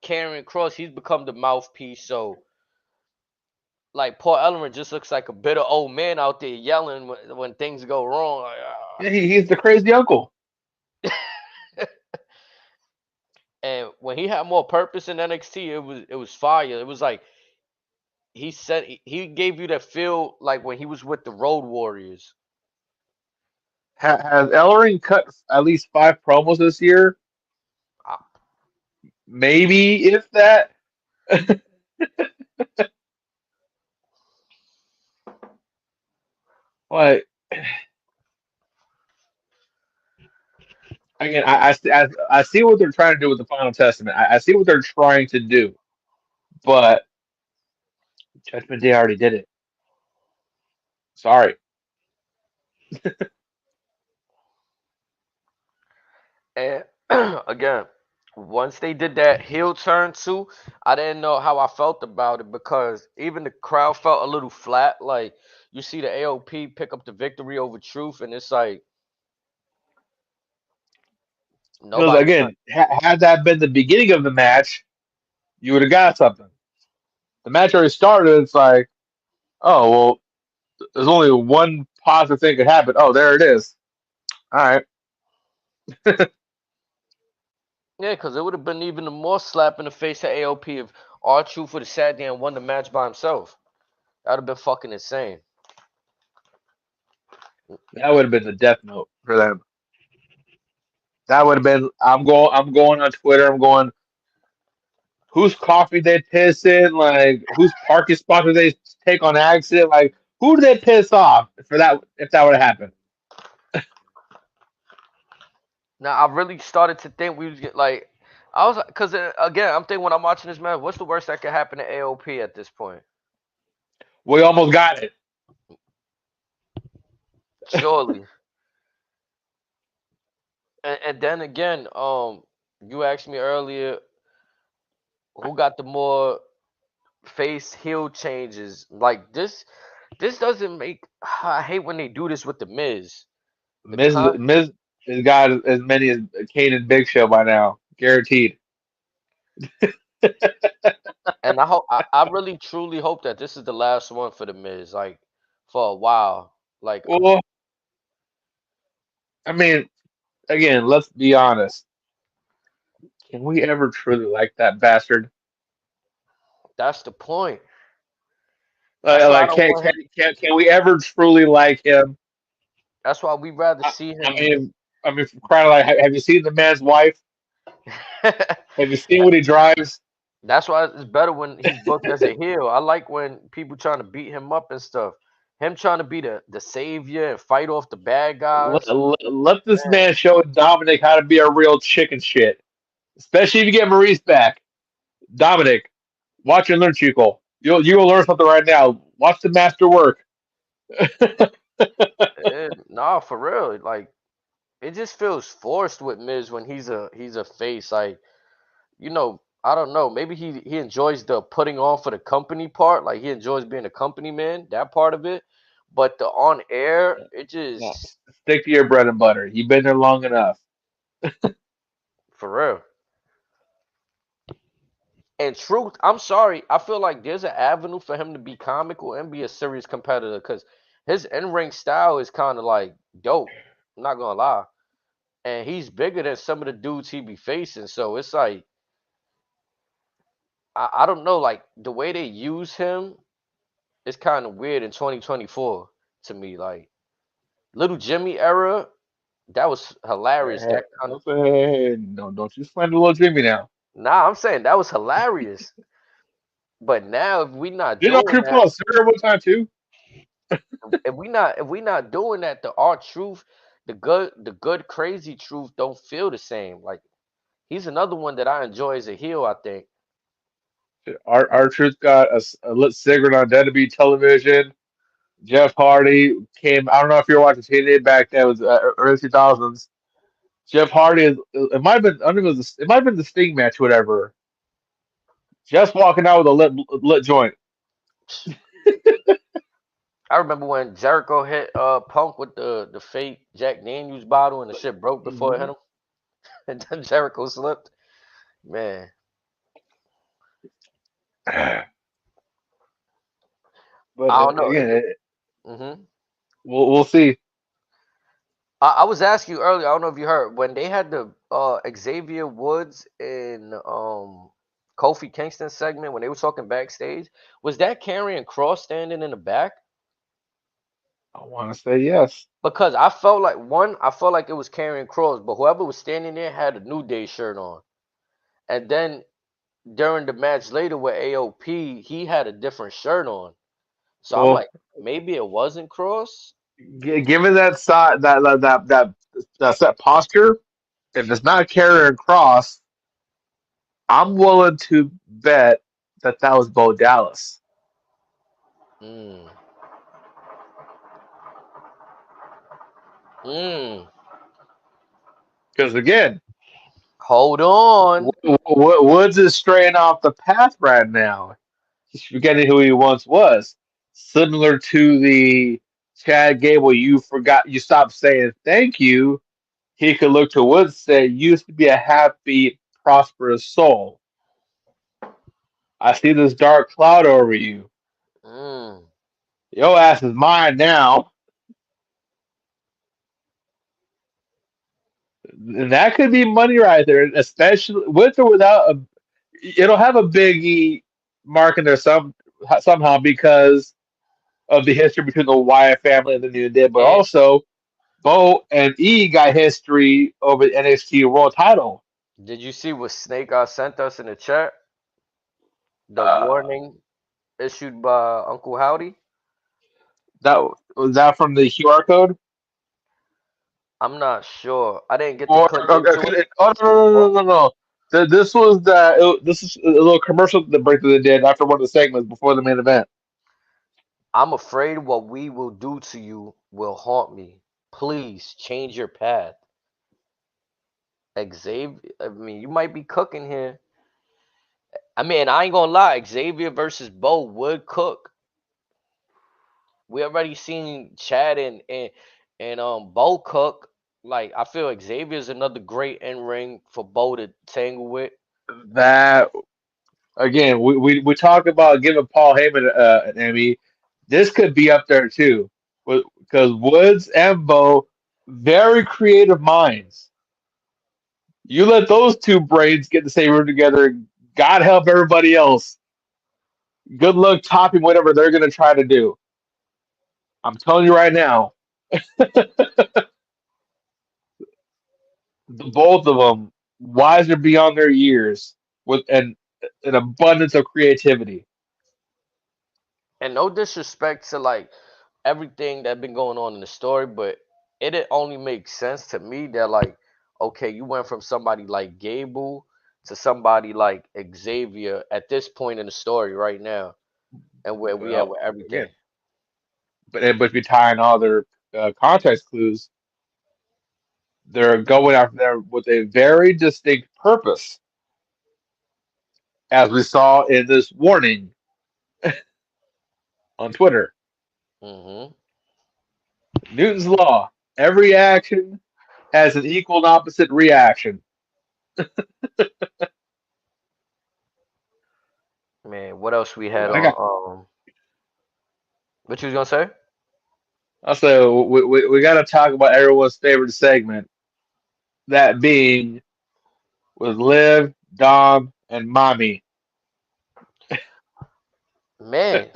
Karen Cross. He's become the mouthpiece. So like Paul Ellering just looks like a bitter old man out there yelling when things go wrong. Like, Yeah, he's the crazy uncle. and when he had more purpose in NXT, it was fire. It was like he said he gave you that feel like when he was with the Road Warriors. Has Ellering cut at least 5 promos this year? Ah, Maybe if that. Like again, I see what they're trying to do with the Final Testament. I see what they're trying to do, but Judgment Day already did it. Sorry. And again, once they did that heel turn too, I didn't know how I felt about it because even the crowd felt a little flat. Like you see the AOP pick up the victory over Truth, and it's like Because nobody turned. again, had that been the beginning of the match, you would have got something. The match already started. It's like, oh well, there's only one positive thing could happen. Oh, there it is. All right. Yeah, because it would have been even a more slap in the face to AOP if R-Truth would have sat there and won the match by himself. That would have been fucking insane. That would have been the death note for them. That would have been. I'm going on Twitter. I'm going. Whose coffee they piss in? Like whose parking spot did they take on accident? Like who did they piss off for that? If that would have happened, Now I really started to think we was get like I was because again I'm thinking when I'm watching this match, what's the worst that could happen to AOP at this point? we almost got it. Surely. And then again, you asked me earlier who got the more face heel changes. Like this doesn't make. I hate when they do this with the Miz. The con Miz has got as many as Kane and Big Show by now, guaranteed. and I hope I really truly hope that this is the last one for the Miz. Like for a while. Like Well, I mean, again, let's be honest. Can we ever truly like that bastard? that's the point. That's why I Like, don't want him. can we ever truly like him? That's why we rather I, see I him. mean, for crying out loud, have you seen the man's wife? Have you seen what he drives? That's why it's better when he's booked as a heel. I like when people trying to beat him up and stuff. Him trying to be the savior and fight off the bad guys. Let this Man, man show Dominic how to be a real chicken shit. Especially if you get Maurice back. Dominic, watch and learn, Chico. You'll learn something right now. Watch the master work. nah, for real. Like it just feels forced with Miz when he's a face. Like I don't know. Maybe he enjoys the putting on for the company part. Like he enjoys being a company man. That part of it. but the on air, it No, just stick to your bread and butter. You've been there long enough. for real. And truth, I'm sorry, I feel like there's an avenue for him to be comical and be a serious competitor because his in ring style is kind of like dope. I'm not gonna lie, and he's bigger than some of the dudes he be facing. So it's like I don't know, like the way they use him is kind of weird in 2024 to me. Like Little Jimmy era, that was hilarious. Hey, That kind of hey, no, don't you slander little Jimmy now. nah, I'm saying that was hilarious. But now if we not Didn't our doing crew that, pull a cigarette one time too? if we not doing that, the our truth, the good crazy truth don't feel the same. Like he's another one that I enjoy as a heel. I think. Our truth got a lit cigarette on Deadbeat television. Jeff Hardy came. I don't know if you were watching TNA back then. It was early 2000s. Jeff Hardy is. It might have been. I don't know, it might have been the Sting match, whatever. Just walking out with a lit joint. I remember when Jericho hit Punk with the fake Jack Daniels bottle and the shit broke before it hit Mhm. him, and then Jericho slipped. Man, But I don't know. again, Hmm. we'll see. I was asking you earlier. I don't know if you heard when they had the Xavier Woods and Kofi Kingston segment when they were talking backstage. Was that Karrion Cross standing in the back? I want to say yes. Because I felt like I felt like it was Karrion Cross, but whoever was standing there had a New Day shirt on. And then during the match later with AOP, he had a different shirt on. So I'm Well, like, maybe it wasn't Cross. given that side that set posture, if it's not Carrier and Cross, I'm willing to bet that was Bo Dallas. Mm. Mm. Because again, Hold on. Woods is straying off the path right now. He's forgetting who he once was. Similar to the Chad Gable, you stopped saying thank you. He could look to Woods and say, "You used to be a happy, prosperous soul. I see this dark cloud over you. Mm. Your ass is mine now." And that could be money right there, especially with or without a. It'll have a big E mark in there somehow because of the history between the Wyatt family and the New Day, but And also Bo and E got history over the NXT World Title. did you see what Snake sent us in the chat? The Uh, warning issued by Uncle Howdy. that was that from the QR code. I'm not sure. I didn't get to Or click into it. oh no. This was this is a little commercial that Breakthrough did after one of the segments before the main event. I'm afraid what we will do to you will haunt me. Please change your path. Xavier, I mean, you might be cooking here. I mean, I ain't gonna lie. Xavier versus Bo would cook. We already seen Chad and Bo cook. Like, I feel Xavier's another great in ring for Bo to tangle with. That again, we talk about giving Paul Heyman an Emmy. This could be up there too, because Woods and Bo, very creative minds. You let those two brains get in the same room together. God help everybody else. Good luck topping whatever they're going to try to do. I'm telling you right now, both of them wiser beyond their years with an abundance of creativity. And no disrespect to like everything that been going on in the story, but it only makes sense to me that like, okay, you went from somebody like Gable to somebody like Xavier at this point in the story right now, and where we at Well, with again, everything. but if you tie in all their context clues, they're going after there with a very distinct purpose, as we saw in this warning on Twitter. Hmm. Newton's law. Every action has an equal and opposite reaction. Man, what else we had I got. on? What you was gonna say? Also, we got to talk about everyone's favorite segment, that being with Liv, Dom, and Mommy. Man,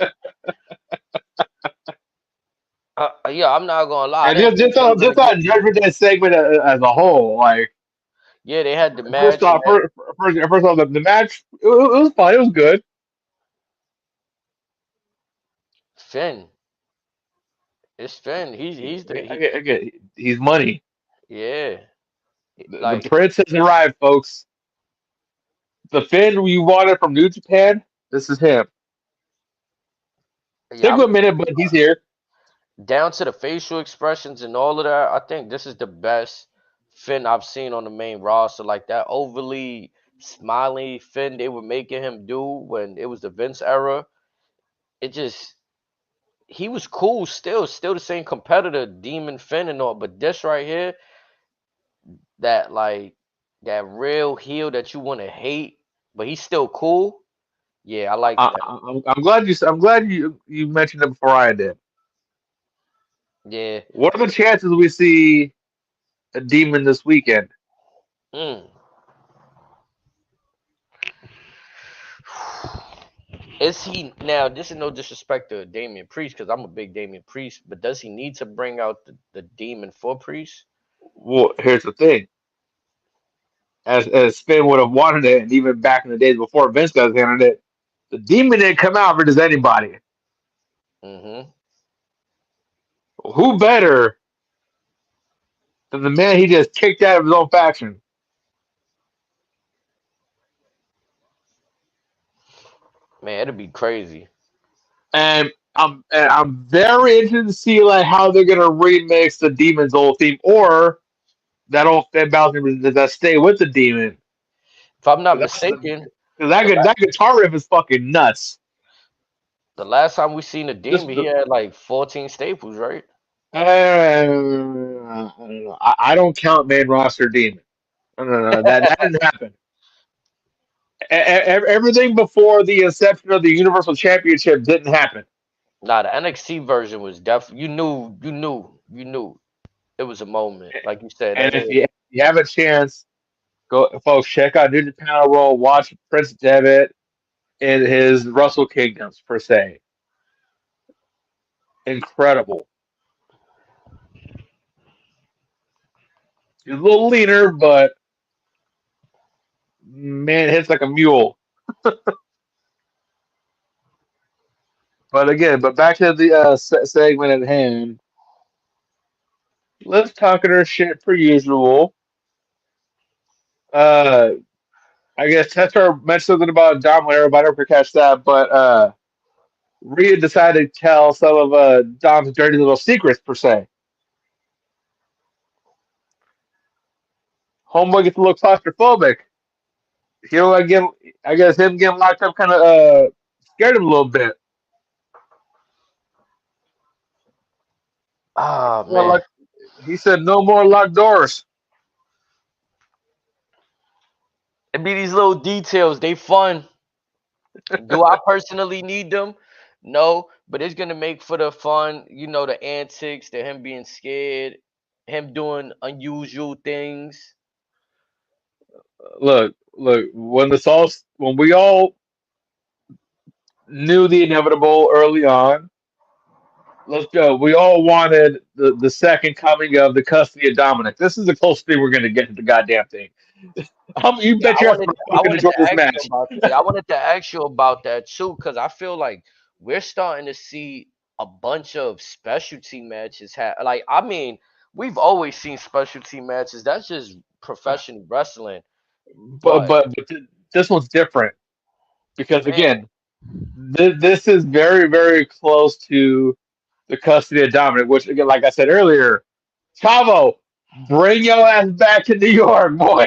yeah, I'm not gonna lie. I And didn't think they were gonna just get. on Judgment Day segment as a whole, like Yeah, they had the first match and off, that first off, the match it was fun, it was good. Finn. It's Finn. He's the He's money. yeah. The Like prince has arrived, folks. The Finn you wanted from New Japan, this is him. yeah, Took him a minute, but he's here. down to the facial expressions and all of that. I think this is the best Finn I've seen on the main roster. Like that overly smiley Finn they were making him do when it was the Vince era. It just he was cool still the same competitor, Demon Finn and all. But this right here, that like that real heel that you want to hate, but he's still cool. Yeah, I like that. I'm glad you mentioned it before I did. Yeah. What are the chances we see a demon this weekend? Mm. Is he now? This is no disrespect to Damian Priest because I'm a big Damian Priest, but does he need to bring out the demon for Priest? Well, here's the thing. As Finn would have wanted it, and even back in the days before Vince got his hand on it, the demon didn't come out for just anybody. Mm-hmm. Who better than the man he just kicked out of his own faction? Man, it'd be crazy. And I'm very interested to see like how they're gonna remix the demon's old theme or that old Finn Balor that stay with the demon. If I'm not 'Cause mistaken, that the that guitar riff is fucking nuts. the last time we seen a Just demon, he had like 14 staples, right? I don't know. I don't count main roster demon. No. That didn't happen. Everything before the inception of the Universal Championship didn't happen. Nah, the NXT version was definitely you knew it was a moment, like you said. And That if is you have a chance, go folks check out New Japan World. Watch Prince Devitt in his Russell Kingdoms per se. Incredible. He's a little leaner, but man, hits like a mule. But back to the segment at hand. Let's talk our shit per usual. Uh, I guess Testor mentioned something about Dom Lehrer, but I never catch that. But Rhea decided to tell some of Dom's dirty little secrets per se. Homeboy gets a little claustrophobic. He don't like getting, I guess him getting locked up kind of scared him a little bit. ah Well, man. like he said, no more locked doors. It be these little details. They fun. Do I personally need them? No, but it's gonna make for the fun. You know, the antics, the him being scared, him doing unusual things. Look. When we all knew the inevitable early on, let's go. We all wanted the second coming of the custody of Dominic. This is the closest thing we're going to get to the goddamn thing. You Yeah, bet I your ass wanted I'm I fucking wanted enjoy to this ask you match. about yeah, I wanted to ask you about that too, because I feel like we're starting to see a bunch of specialty matches like I mean, we've always seen specialty matches. That's just professional wrestling. But But this one's different because man, again, this is very very close to the custody of Dominic, which again, like I said earlier, Chavo, bring your ass back to New York, boy.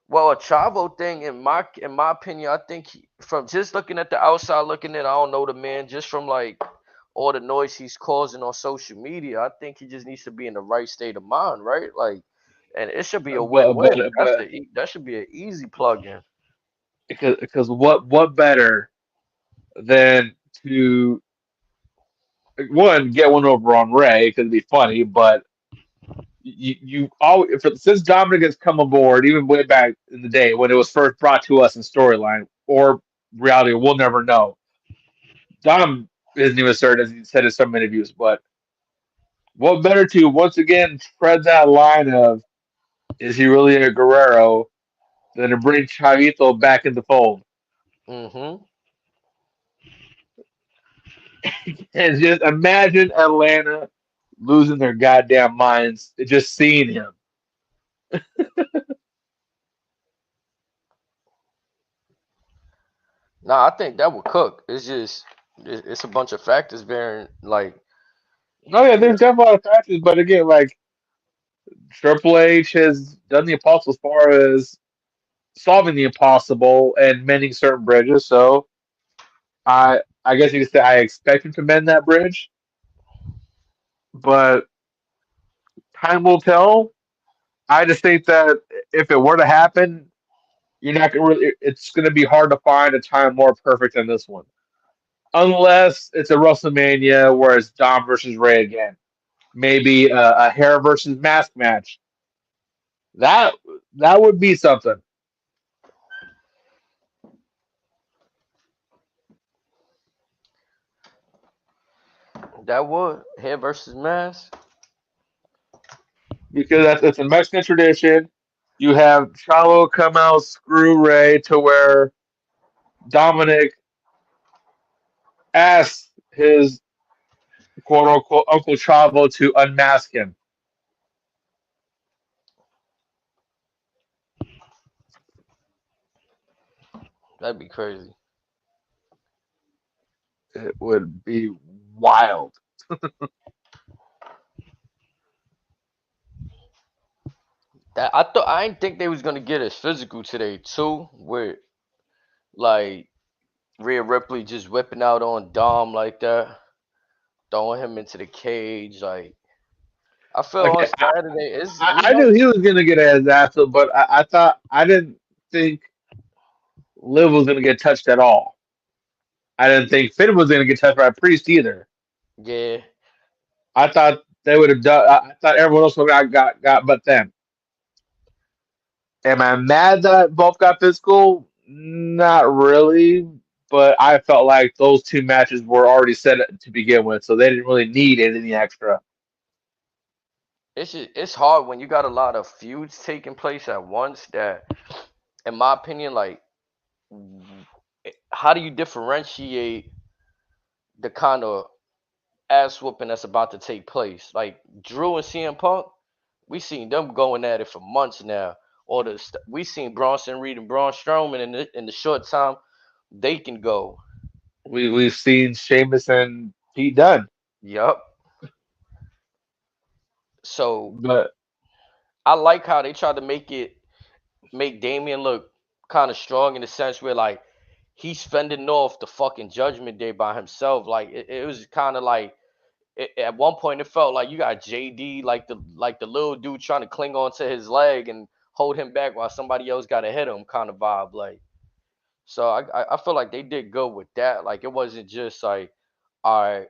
well, a Chavo thing in my opinion, I think from just looking at the outside, looking at I don't know the man, just from like all the noise he's causing on social media. I think he just needs to be in the right state of mind, right? Like, and it should be a but win-win. but but That should be an easy plug-in. because what better than to one get one over on Ray because it'd be funny, but you always since Dominic has come aboard, even way back in the day when it was first brought to us in storyline or reality, we'll never know. Dom isn't even certain, as he said in some interviews, but what better to once again tread that line of is he really a Guerrero than to bring Chavito back in the fold Mm-hmm. and just imagine Atlanta losing their goddamn minds just seeing him. Nah, I think that would cook. It's just it's a bunch of factors bearing like Oh yeah, there's definitely a lot of factors, but again, like Triple H has done the impossible as far as solving the impossible and mending certain bridges. So I guess you could say I expect him to mend that bridge, but time will tell. I just think that if it were to happen, you're not gonna really. It's gonna be hard to find a time more perfect than this one, unless it's a WrestleMania where it's Dom versus Ray again. Maybe a hair versus mask match. That that would be something. that would hair versus mask. Because that's a Mexican tradition. You have Chalo come out, screw Ray to where Dominic asks his quote unquote Uncle Chavo to unmask him. That'd be crazy. It would be wild. That I didn't think they was gonna get as physical today too, with like Rhea Ripley just whipping out on Dom like that, throwing him into the cage. Like I feel on Okay, Saturday is I knew he was gonna get his ass, up, but I thought I didn't think Liv was gonna get touched at all. I didn't think Finn was gonna get touched by a priest either. yeah. I thought they would have done. I thought everyone else would have got but them. Am I mad that both got physical? Not really, but I felt like those two matches were already set to begin with, so they didn't really need anything extra. It's hard when you got a lot of feuds taking place at once. That, in my opinion, like how do you differentiate the kind of ass whooping that's about to take place? Like Drew and CM Punk, we seen them going at it for months now. Or we seen Bronson Reed and Braun Strowman in the short time they can go. We've seen Sheamus and Pete Dunne, Yup. So but I like how they tried to make Damian look kind of strong in the sense where like he's fending off the fucking Judgment Day by himself. Like it was kind of like at one point it felt like you got JD like the little dude trying to cling on to his leg and hold him back while somebody else got to hit him kind of vibe. Like so I feel like they did good with that. Like it wasn't just like all right,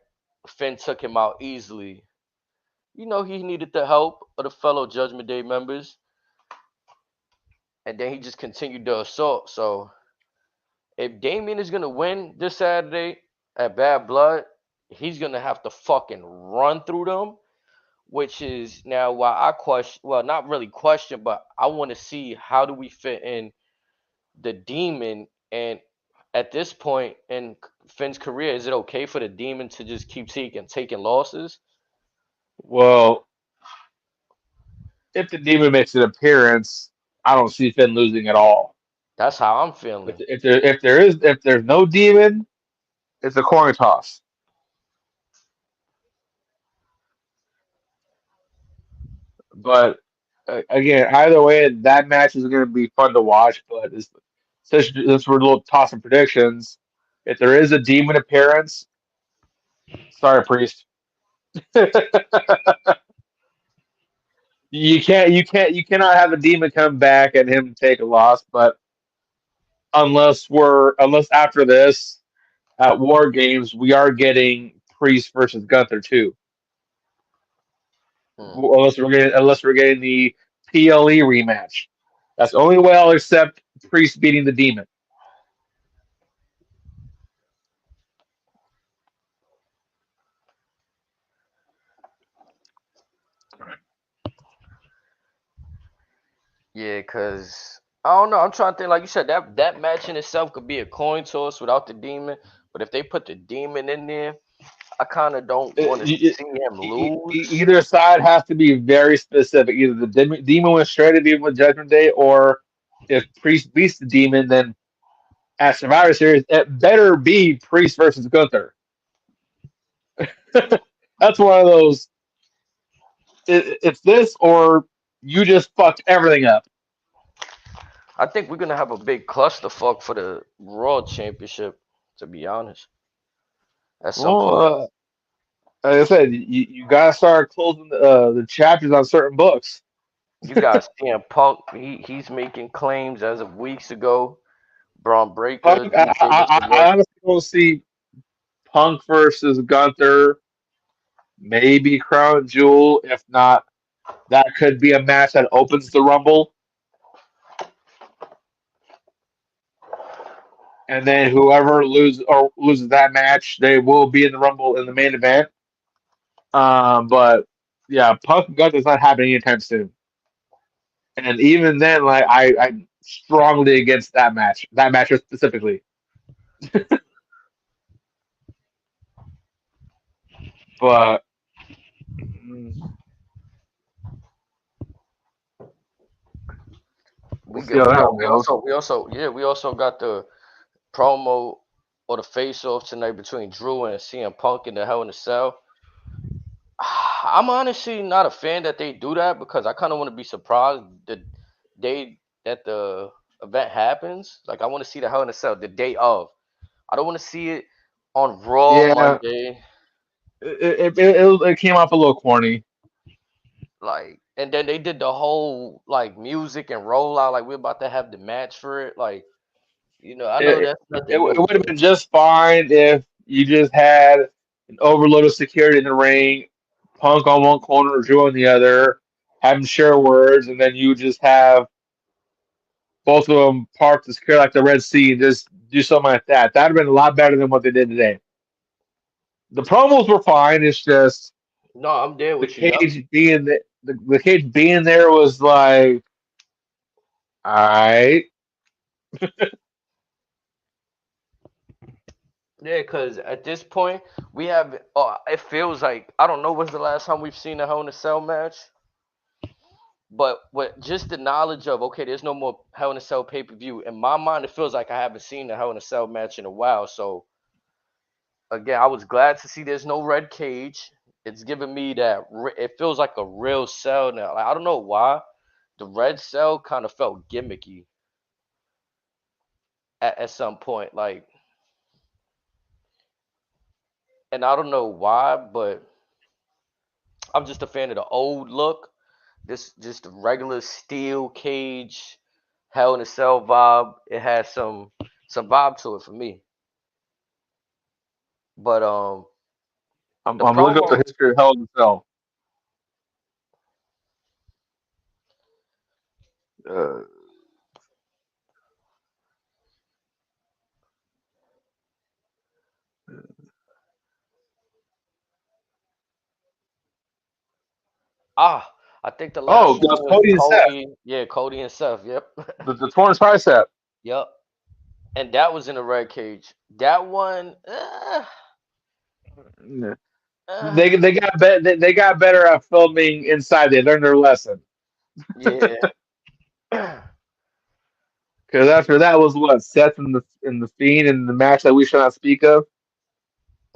Finn took him out easily. You know he needed the help of the fellow Judgment Day members, and then he just continued the assault. So if Damien is gonna win this Saturday at Bad Blood, he's gonna have to fucking run through them. Which is now why I question, well, not really question, but I want to see how do we fit in the Demon. And at this point in Finn's career, is it okay for the Demon to just keep taking losses? well, if the demon makes an appearance, I don't see Finn losing at all. That's how I'm feeling. If there's no demon, it's a coin toss. But again, either way, that match is going to be fun to watch. But since we're little tossing predictions, if there is a demon appearance, Sorry, Priest. You cannot have a demon come back and him take a loss. But unless after this at War Games we are getting Priest versus Gunther too. Hmm. Unless we're getting the PLE rematch. That's the only way I'll accept Priest beating the demon. Yeah, cause I don't know. I'm trying to think. Like you said, that match in itself could be a coin toss without the demon. But if they put the demon in there, I kind of don't want to It- see him lose. Either side has to be very specific. Either the demon went straight to demon with Judgment Day, or if Priest beats the demon, then at Survivor Series, it better be Priest versus Gunther. That's one of those. It's this, or you just fucked everything up. I think we're gonna have a big clusterfuck for the World Championship. To be honest, at some Well, point, like I said, you gotta start closing the chapters on certain books. you got CM Punk. He's making claims as of weeks ago. Braun Breaker, Punk, DJ I honestly don't see Punk versus Gunther. Maybe Crown Jewel. If not, that could be a match that opens the Rumble, and then whoever loses that match, they will be in the Rumble in the main event. But yeah, Punk and Gunther's not happening anytime soon. And even then, like I'm strongly against that match specifically. But we'll We see get how we that got one goes. we also got the promo or the face off tonight between Drew and CM Punk in the Hell in a Cell. I'm honestly not a fan that they do that because I kind of want to be surprised the day that the event happens. Like I want to see the Hell in a Cell the day of. I don't want to see it on Raw Yeah, Monday. it came off a little corny. Like, and then they did the whole like music and rollout. Like we're about to have the match for it. Like, I know It, that's it nothing new, would have but been just fine if you just had an overload of security in the ring, Punk on one corner, Drew on the other, have them share words, and then you just have both of them parked the secure like the Red Sea and just do something like that. That'd have been a lot better than what they did today. The promos were fine. It's just no, I'm there the with you. Yep. cage being the cage being there was like, all right. Yeah, because at this point we have. It feels like I don't know when's the last time we've seen a Hell in a Cell match, but with just the knowledge of okay, there's no more Hell in a Cell pay per view. In my mind, it feels like I haven't seen a Hell in a Cell match in a while. So again, I was glad to see there's no red cage. It's giving me that. It feels like a real cell now. Like, I don't know why. The red cell kind of felt gimmicky at some point. Like, and I don't know why, but I'm just a fan of the old look. This just a regular steel cage, Hell in a Cell vibe. It has some vibe to it for me. But the I'm looking up the promo. history of Hell in a Cell. Uh, I think the oh, last one that's was Cody and Seth. Cody. Yeah, Cody and Seth. Yep. The torn tricep. Yep. And that was in a red cage. That one, Yeah. uh, They got better at filming inside. They learned their lesson. yeah, Because after that was what Seth in the Fiend in the match that we shall not speak of.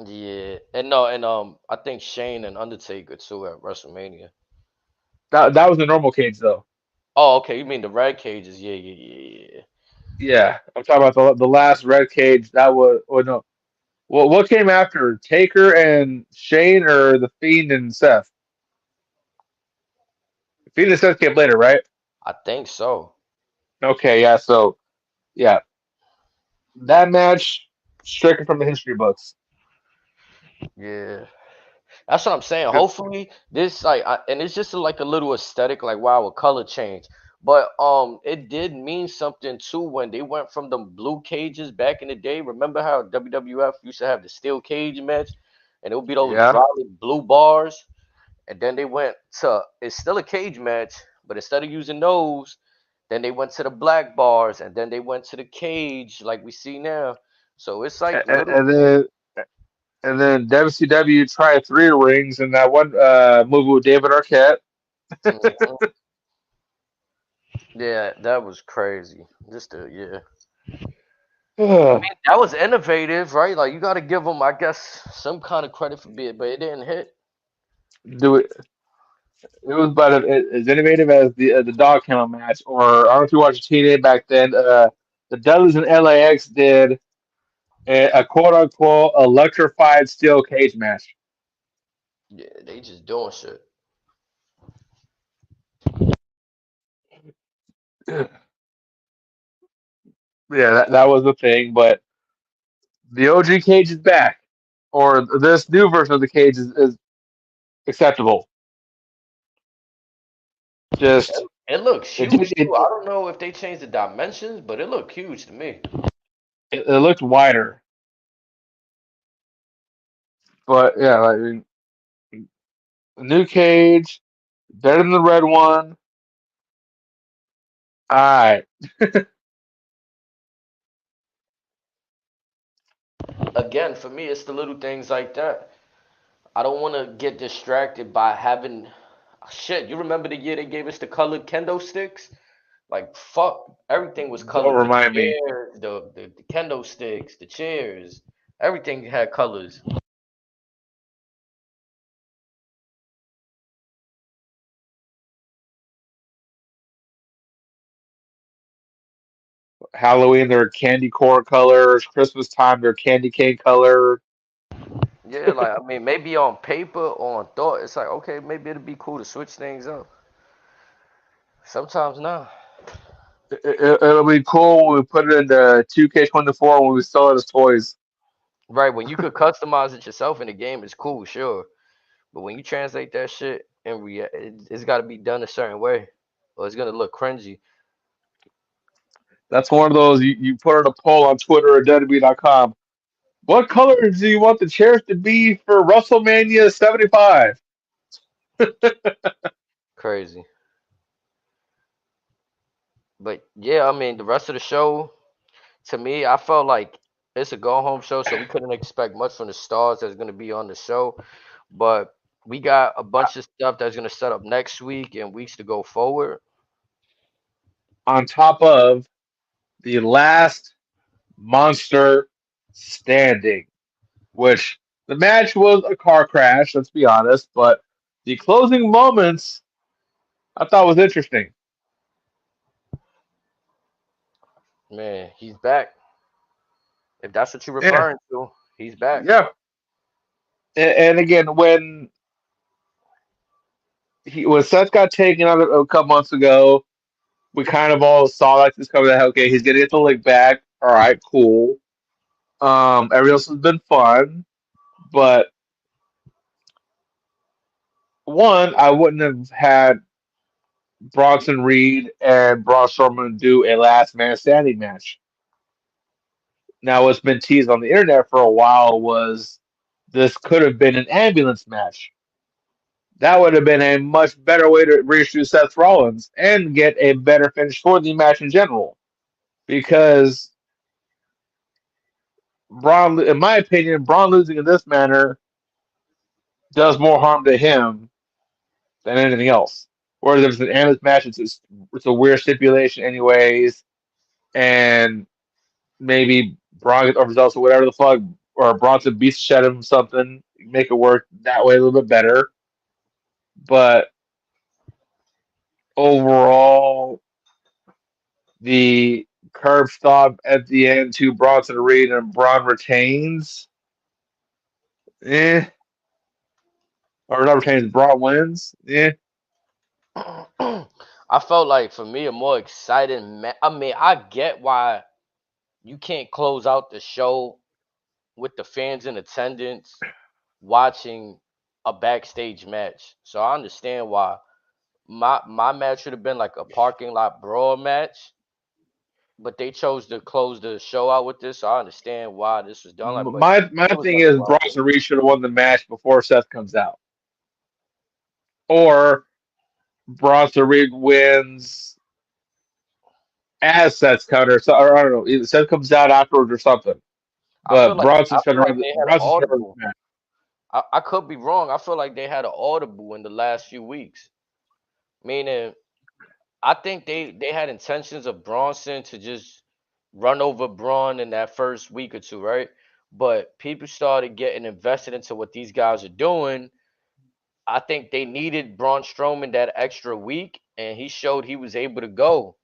yeah, and no, and I think Shane and Undertaker too at WrestleMania. That was the normal cage though. Oh, okay, you mean the red cages? Yeah, yeah, yeah, yeah. Yeah, I'm talking about the last red cage. That was or no. What came after Taker and Shane or the Fiend and Seth? Fiend and Seth came later, right? I think so. Okay, yeah. So yeah, that match stricken from the history books. Yeah. That's what I'm saying. Hopefully, this and it's just like a little aesthetic, like wow, a color change. But it did mean something too when they went from the blue cages back in the day. Remember how WWF used to have the steel cage match, and it would be those Yeah, solid blue bars, and then they went to it's still a cage match, but instead of using those, then they went to the black bars, and then they went to the cage like we see now. So it's like and, little and things. then and then WCW tried three rings in that one movie with David Arquette. Mhm. Yeah, that was crazy. Just yeah. I mean, that was innovative, right? Like you got to give them, I guess, some kind of credit for it, but it didn't hit. Do it. It was about as innovative as the dog kennel match, or I don't know if you watched TNA back then. The Dudleys and LAX did a quote unquote electrified steel cage match. Yeah, they just doing shit. Yeah, that was the thing. But the OG cage is back, or this new version of the cage is acceptable. It, Just it looks it did huge too. I don't know if they changed the dimensions, but it looked huge to me. it looked wider. But yeah, like a new cage, better than the red one. All right, Again, for me, it's the little things like that. I don't want to get distracted by having shit. You remember the year they gave us the colored kendo sticks? Like fuck, everything was don't colored. The remind me. chairs, the kendo sticks, the chairs, everything had colors. Halloween, they're candy corn colors. Christmas time, they're candy cane color. Yeah, like I mean, maybe on paper or on thought, it's like okay, maybe it'd be cool to switch things up. Sometimes not. It'll be cool when we put it into 2K24 when we sell it as toys. Right, when you could customize it yourself in the game, it's cool, sure. But when you translate that shit in it's got to be done a certain way, or it's gonna look cringy. That's one of those you put in a poll on Twitter or WWE.com. What color do you want the chairs to be for WrestleMania 75? Crazy. But yeah, I mean, the rest of the show, to me, I felt like it's a go home show, so we couldn't expect much from the stars that's gonna be on the show. But we got a bunch of stuff that's gonna set up next week and weeks to go forward. On top of the last monster standing, which the match was a car crash, let's be honest, but the closing moments I thought was interesting. Man, he's back. If that's what you're Yeah, referring to, he's back. yeah. And again, when Seth got taken out a couple months ago, we kind of all saw like this coming. That okay, he's gonna get the leg back. All right, cool. Everything else has been fun, but one, I wouldn't have had Bronson Reed and Braun Strowman do a last man standing match. Now, what's been teased on the internet for a while was this could have been an ambulance match. That would have been a much better way to reintroduce Seth Rollins and get a better finish for the match in general. Because Braun, in my opinion, Braun losing in this manner does more harm to him than anything else. Whereas if it's an ambulance match, it's a weird stipulation, anyways, and maybe Braun gets overzealous or whatever the fuck, or Bronson beats shed him something, make it work that way a little bit better. But overall, the curb stop at the end to Bronson Reed and Braun retains. Eh. Or not retains, Braun wins. Eh. I felt like for me a more exciting I mean, I get why you can't close out the show with the fans in attendance watching a backstage match. So I understand why my match should have been like a parking lot brawl match, but they chose to close the show out with this. So I understand why this was done like, but My it was thing done a is while Bronson ago. Reed should have won the match before Seth comes out, or Bronson Reed wins as Seth's counter. So or I don't know, either Seth comes out afterwards or something. But I feel like they had an Bronson should have run audible. the match. I could be wrong. I feel like they had an audible in the last few weeks, meaning I think they had intentions of Bronson to just run over Braun in that first week or two, right? But people started getting invested into what these guys are doing. I think they needed Braun Strowman that extra week, and he showed he was able to go.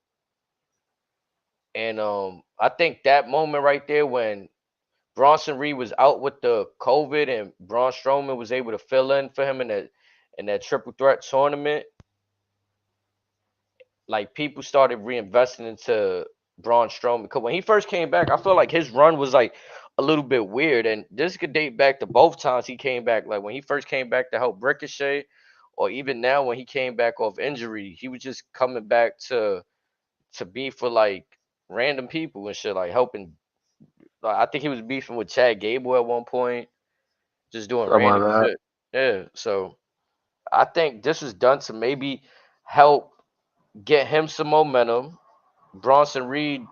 And I think that moment right there when Bronson Reed was out with the COVID and Braun Strowman was able to fill in for him in that triple threat tournament, like people started reinvesting into Braun Strowman. Because when he first came back, I feel like his run was like a little bit weird, and this could date back to both times he came back. Like when he first came back to help Ricochet, or even now when he came back off injury, he was just coming back to be for like random people and shit, like helping. Like, I think he was beefing with Chad Gable at one point, just doing Something like random that. shit. Yeah, so I think this was done to maybe help get him some momentum. Bronson Reed,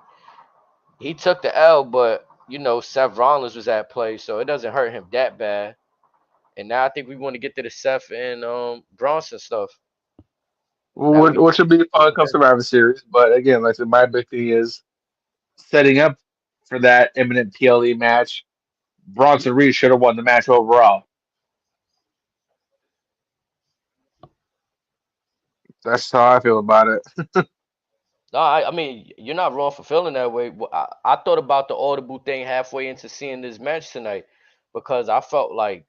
he took the L, but you know Seth Rollins was at play, so it doesn't hurt him that bad. And now I think we want to get to the Seth and Bronson stuff. Now we Which would be can fun come get Survivor Series. But again, like I said, my big thing is setting up for that imminent PLE match. Bronson Reed should have won the match overall. That's how I feel about it. no, I mean you're not wrong for feeling that way. I thought about the audible thing halfway into seeing this match tonight because I felt like,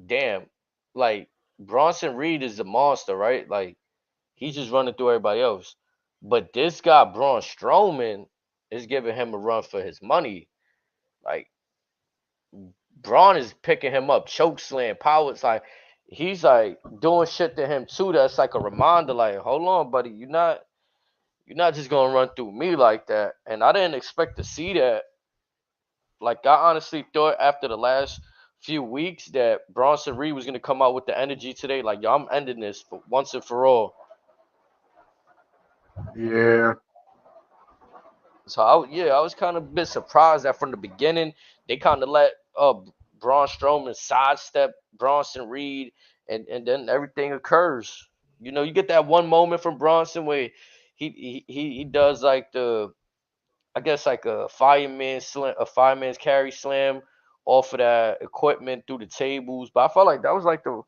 damn, like Bronson Reed is a monster, right? Like he's just running through everybody else. But this guy, Braun Strowman, is giving him a run for his money. Like Braun is picking him up, choke slam, power. It's like he's like doing shit to him too. That's like a reminder, like, hold on, buddy, you're not just gonna run through me like that. And I didn't expect to see that. Like I honestly thought after the last few weeks that Bronson Reed was gonna come out with the energy today, like, yo, I'm ending this for once and for all. Yeah. So yeah, I was kind of a bit surprised that from the beginning they kind of let Braun Strowman sidestep Bronson Reed, and then everything occurs. You know, you get that one moment from Bronson where he does like the, I guess like a fireman's carry slam off of that equipment through the tables. But I felt like that was like the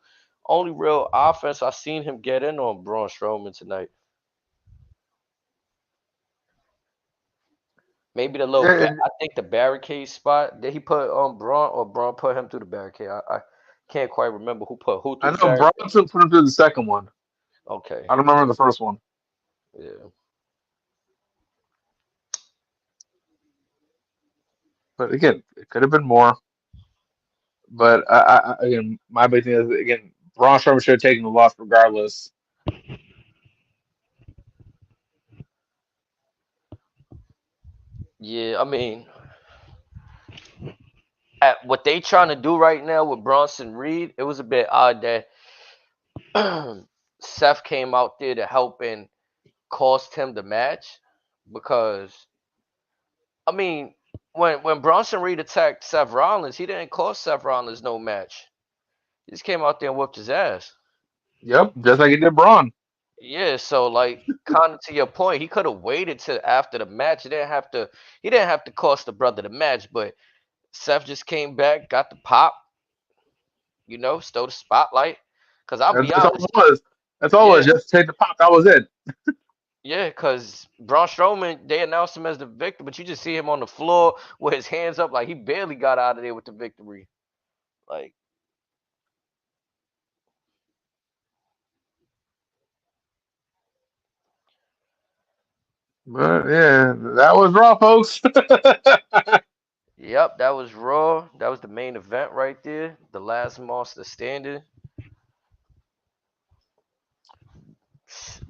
only real offense I seen him get in on Braun Strowman tonight. Maybe the little Yeah, I think the barricade spot that he put on Braun, or Braun put him through the barricade. I can't quite remember who put who I through the know barricade. Bronson put him through the second one. Okay, I don't remember the first one. yeah, But again, it could have been more. But again, my big thing is again, Braun Strowman should have taken the loss regardless. yeah. I mean, at what they trying to do right now with Bronson Reed, it was a bit odd that Seth came out there to help and cost him the match because I mean, when Bronson Reed attacked Seth Rollins, he didn't cost Seth Rollins no match. He just came out there and whooped his ass. Yep, just like he did Braun. Yeah, so like kind of to your point, he could have waited till after the match. He didn't have to cost the brother the match, but Seth just came back, got the pop, stole the spotlight. Cause I'll be That's all it honest, was. That's all it yeah, was. Just take the pop. That was it. yeah, cause Braun Strowman, they announced him as the victor, but you just see him on the floor with his hands up, like he barely got out of there with the victory. Like, But yeah, that was raw, folks. Yep, that was Raw. That was the main event right there. The last monster standing.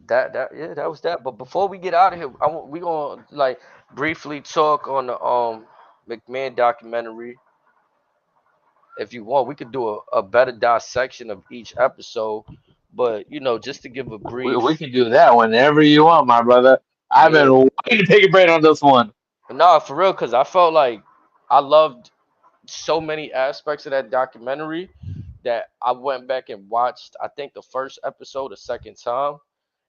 That yeah, that was that. But before we get out of here, we gonna like briefly talk on the McMahon documentary. If you want, we could do a better dissection of each episode. But just to give a We brief, can do that whenever you want, my brother. I've been yeah, waiting to take a break on this one. nah, for real, cause I felt like I loved so many aspects of that documentary that I went back and watched. I think the first episode a second time,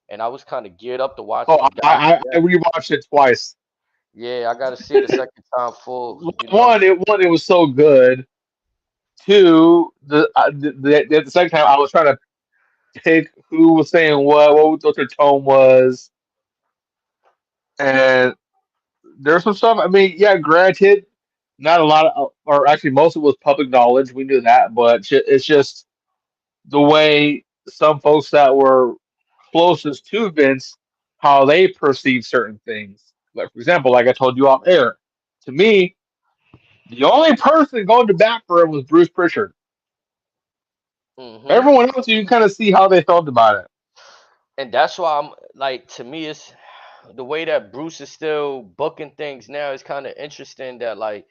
and I was kind of geared up to watch Oh, it back I again. rewatched it twice. Yeah, I got to see it a second time full. One, it was so good. Two, the second time I was trying to pick who was saying what their tone was, and there's some stuff. I mean, yeah, granted, not a lot of, or actually most of it was public knowledge. We knew that, but it's just the way some folks that were closest to Vince, how they perceive certain things. Like, for example, like I told you off air, to me, the only person going to bat for him was Bruce Pritchard. Hmm. Everyone else, you can kind of see how they felt about it. And that's why I'm like, to me, it's the way that Bruce is still booking things now is kind of interesting. That like,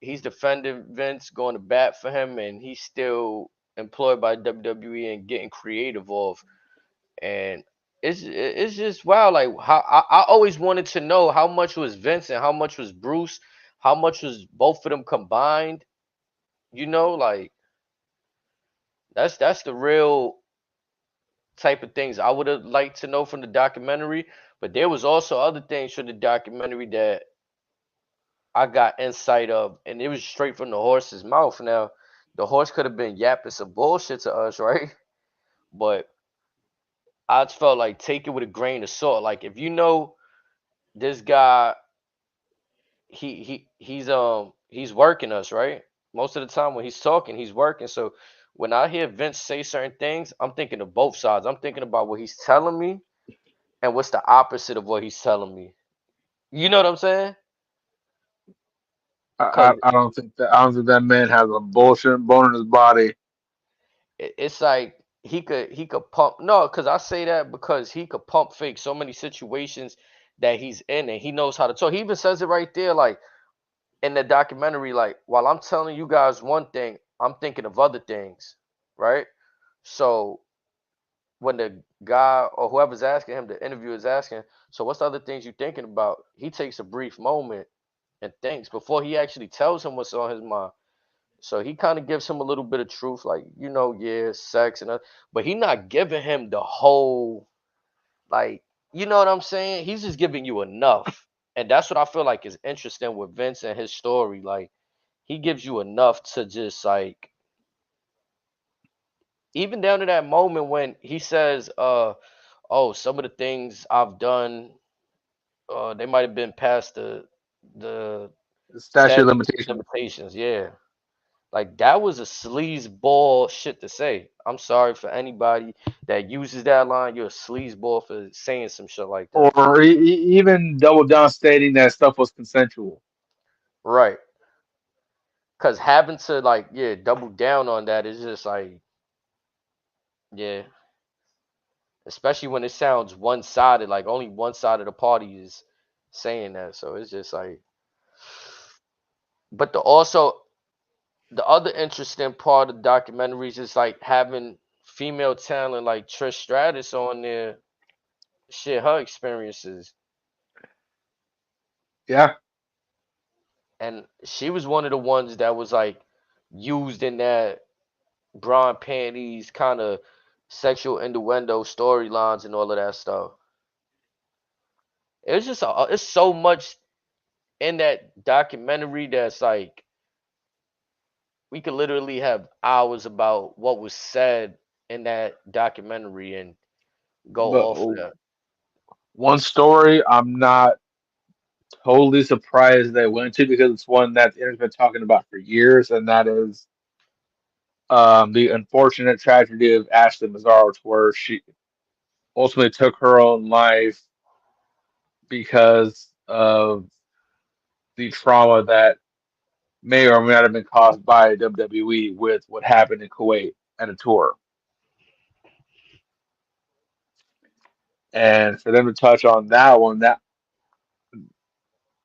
he's defending Vince, going to bat for him, and he's still employed by WWE and getting creative off. And it's just wow. Like how I always wanted to know how much was Vince and how much was Bruce, how much was both of them combined. Like that's the real type of things I would have liked to know from the documentary. But there was also other things from the documentary that I got insight of, and it was straight from the horse's mouth. Now, the horse could have been yapping some bullshit to us, right? But I just felt like take it with a grain of salt. Like if this guy, he's working us, right? Most of the time when he's talking, he's working. So when I hear Vince say certain things, I'm thinking of both sides. I'm thinking about what he's telling me and what's the opposite of what he's telling me. You know what I'm saying? Cause I don't think that man has a bullshit bone in his body. it's like he could pump. No, cause I say that because he could pump fake so many situations that he's in, and he knows how to talk. He even says it right there, like in the documentary, like while I'm telling you guys one thing, I'm thinking of other things, right? So when the guy or whoever's asking him, the interviewer is asking, so what's the other things you thinking about? He takes a brief moment and thinks before he actually tells him what's on his mind. So he kind of gives him a little bit of truth, like yeah, sex but he not giving him the whole, like, you know what I'm saying? He's just giving you enough, and that's what I feel like is interesting with Vince and his story. Like he gives you enough to just like, even down to that moment when he says, "Oh, some of the things I've done, they might have been past the The statute of statute of limitations. limitations." Yeah. Like that was a sleazeball shit to say. I'm sorry for anybody that uses that line. You're a sleazeball for saying some shit like that. Or even double down stating that stuff was consensual. Right. Cause having to like, yeah, double down on that is just like, yeah. Especially when it sounds one sided, like only one side of the party is saying that. So it's just like, but the other interesting part of documentaries is like having female talent like Trish Stratus on there, share her experiences. Yeah, And she was one of the ones that was like used in that bra and panties kind of sexual innuendo storylines and all of that stuff. It's just it's so much in that documentary that's like we could literally have hours about what was said in that documentary and go but off of that. one story I'm not totally surprised they went to because it's one that the internet's been talking about for years, and that is the unfortunate tragedy of Ashley Mazzaro, to where she ultimately took her own life because of the trauma that may or may not have been caused by WWE with what happened in Kuwait at a tour. And for them to touch on that one,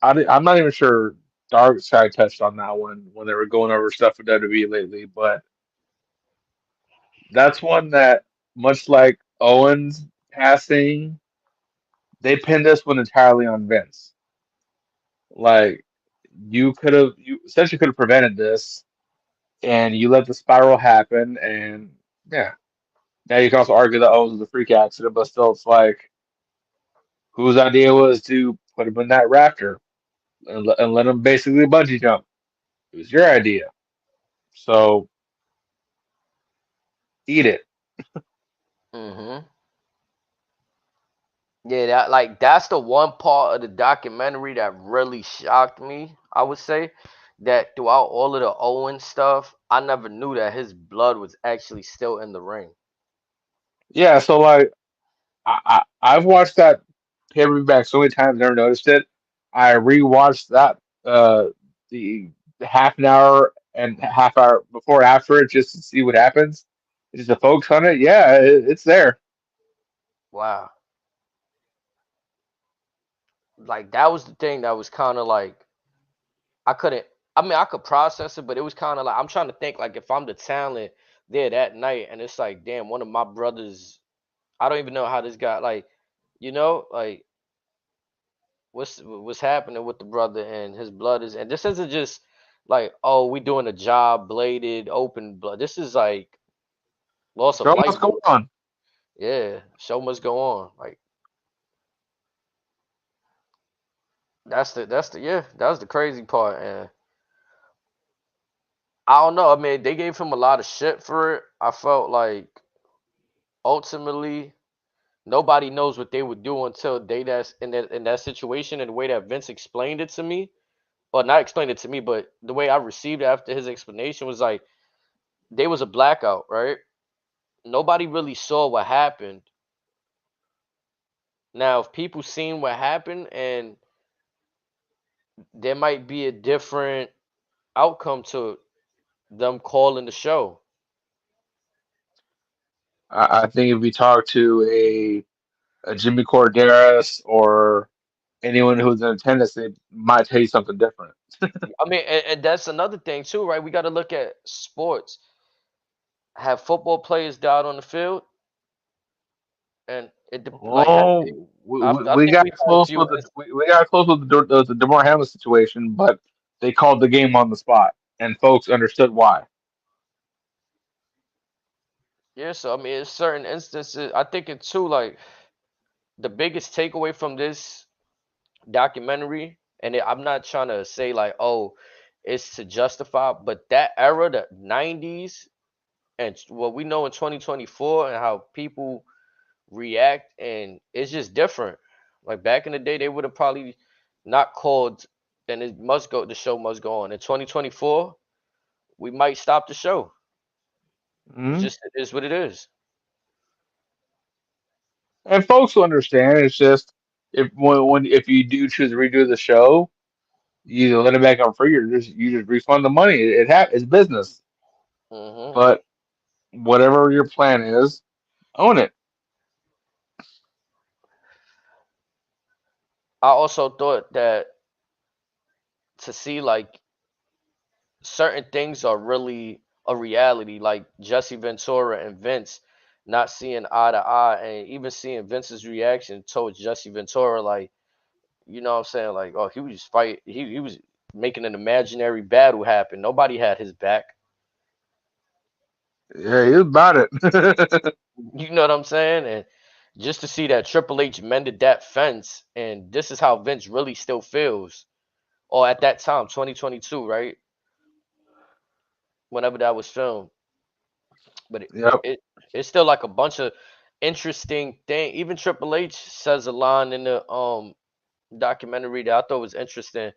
I'm not even sure Dark Side touched on that one when they were going over stuff with WWE lately, but that's one that, much like Owens passing, they pinned this one entirely on Vince. Like you essentially could have prevented this, and you let the spiral happen, and yeah. Now you can also argue that Owens was a freak accident, but still, it's like whose idea was to put him in that raptor and let him basically bungee jump? It was your idea, so eat it. Mm-hmm. Yeah, that's the one part of the documentary that really shocked me. I would say that throughout all of the Owen stuff, I never knew that his blood was actually still in the ring. Yeah, so like I've watched that pay per view back so many times, never noticed it. I rewatched that the half an hour and half hour before after it just to see what happens. Just the focus on it. Yeah, it's there. Wow. Like that was the thing that was kind of like I couldn't. I mean, I could process it, but it was kind of like I'm trying to think like if I'm the talent there that night, and it's like, damn, one of my brothers. I don't even know how this guy like, like what's happening with the brother and his blood is, and this isn't just like, oh, we doing a job, bladed, open blood. This is like loss of Show life. must go on. Yeah, show must go on. Like that's the yeah, that was the crazy part, and I don't know. I mean, they gave him a lot of shit for it. I felt like ultimately nobody knows what they would do until they that's in that situation, and the way that Vince explained it to me, or not explained it to me, but the way I received it after his explanation was like there was a blackout, right? Nobody really saw what happened. Now, if people seen what happened, and there might be a different outcome to them calling the show. I think if we talk to a Jimmy Corderas or anyone who's in attendance, they might tell you something different. I mean, and that's another thing too, right? We got to look at sports. Have football players died on the field, and like Oh, I we think got we've had a close few. with we got close with the Demar Hamlin situation, but they called the game on the spot, and folks understood why. Yeah, so I mean, in certain instances, I think it too. Like the biggest takeaway from this documentary, and I'm not trying to say like, oh, it's to justify, but that era, the '90s, and what we know in 2024, and how people react, and it's just different. Like back in the day, they would have probably not called, and it must go. The show must go on. In 2024, we might stop the show. It's Hmm. just it is what it is. And folks will understand. It's just if you do choose to redo the show, you either let it back on free or you just refund the money. It's business. Hmm. But whatever your plan is, own it. I also thought that to see like certain things are really a reality, like Jesse Ventura and Vince not seeing eye to eye, and even seeing Vince's reaction towards Jesse Ventura, like what I'm saying, like oh he was just fight, he was making an imaginary battle happen. Nobody had his back. Yeah, he's about it. You know what I'm saying? And just to see that Triple H mended that fence, and this is how Vince really still feels, or at that time, 2022, right? Whenever that was filmed. But Yep. it it's still like a bunch of interesting thing. Even Triple H says a line in the documentary that I thought was interesting.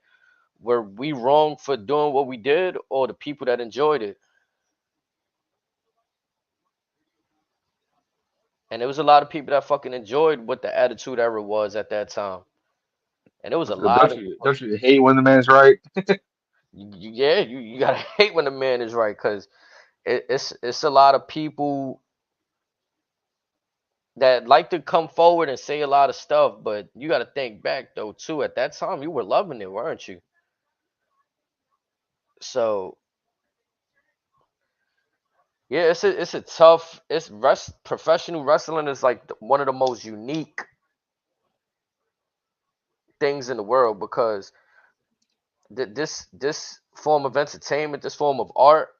Were we wrong for doing what we did, or the people that enjoyed it? And there was a lot of people that fucking enjoyed what the Attitude Era was at that time. And it was a So lot of don't you hate when the man's right? yeah, you gotta hate when the man is right, because it's a lot of people that like to come forward and say a lot of stuff, but you got to think back though too. At that time, you were loving it, weren't you? So yeah, it's a tough. Professional wrestling is like one of the most unique things in the world, because this form of entertainment, this form of art,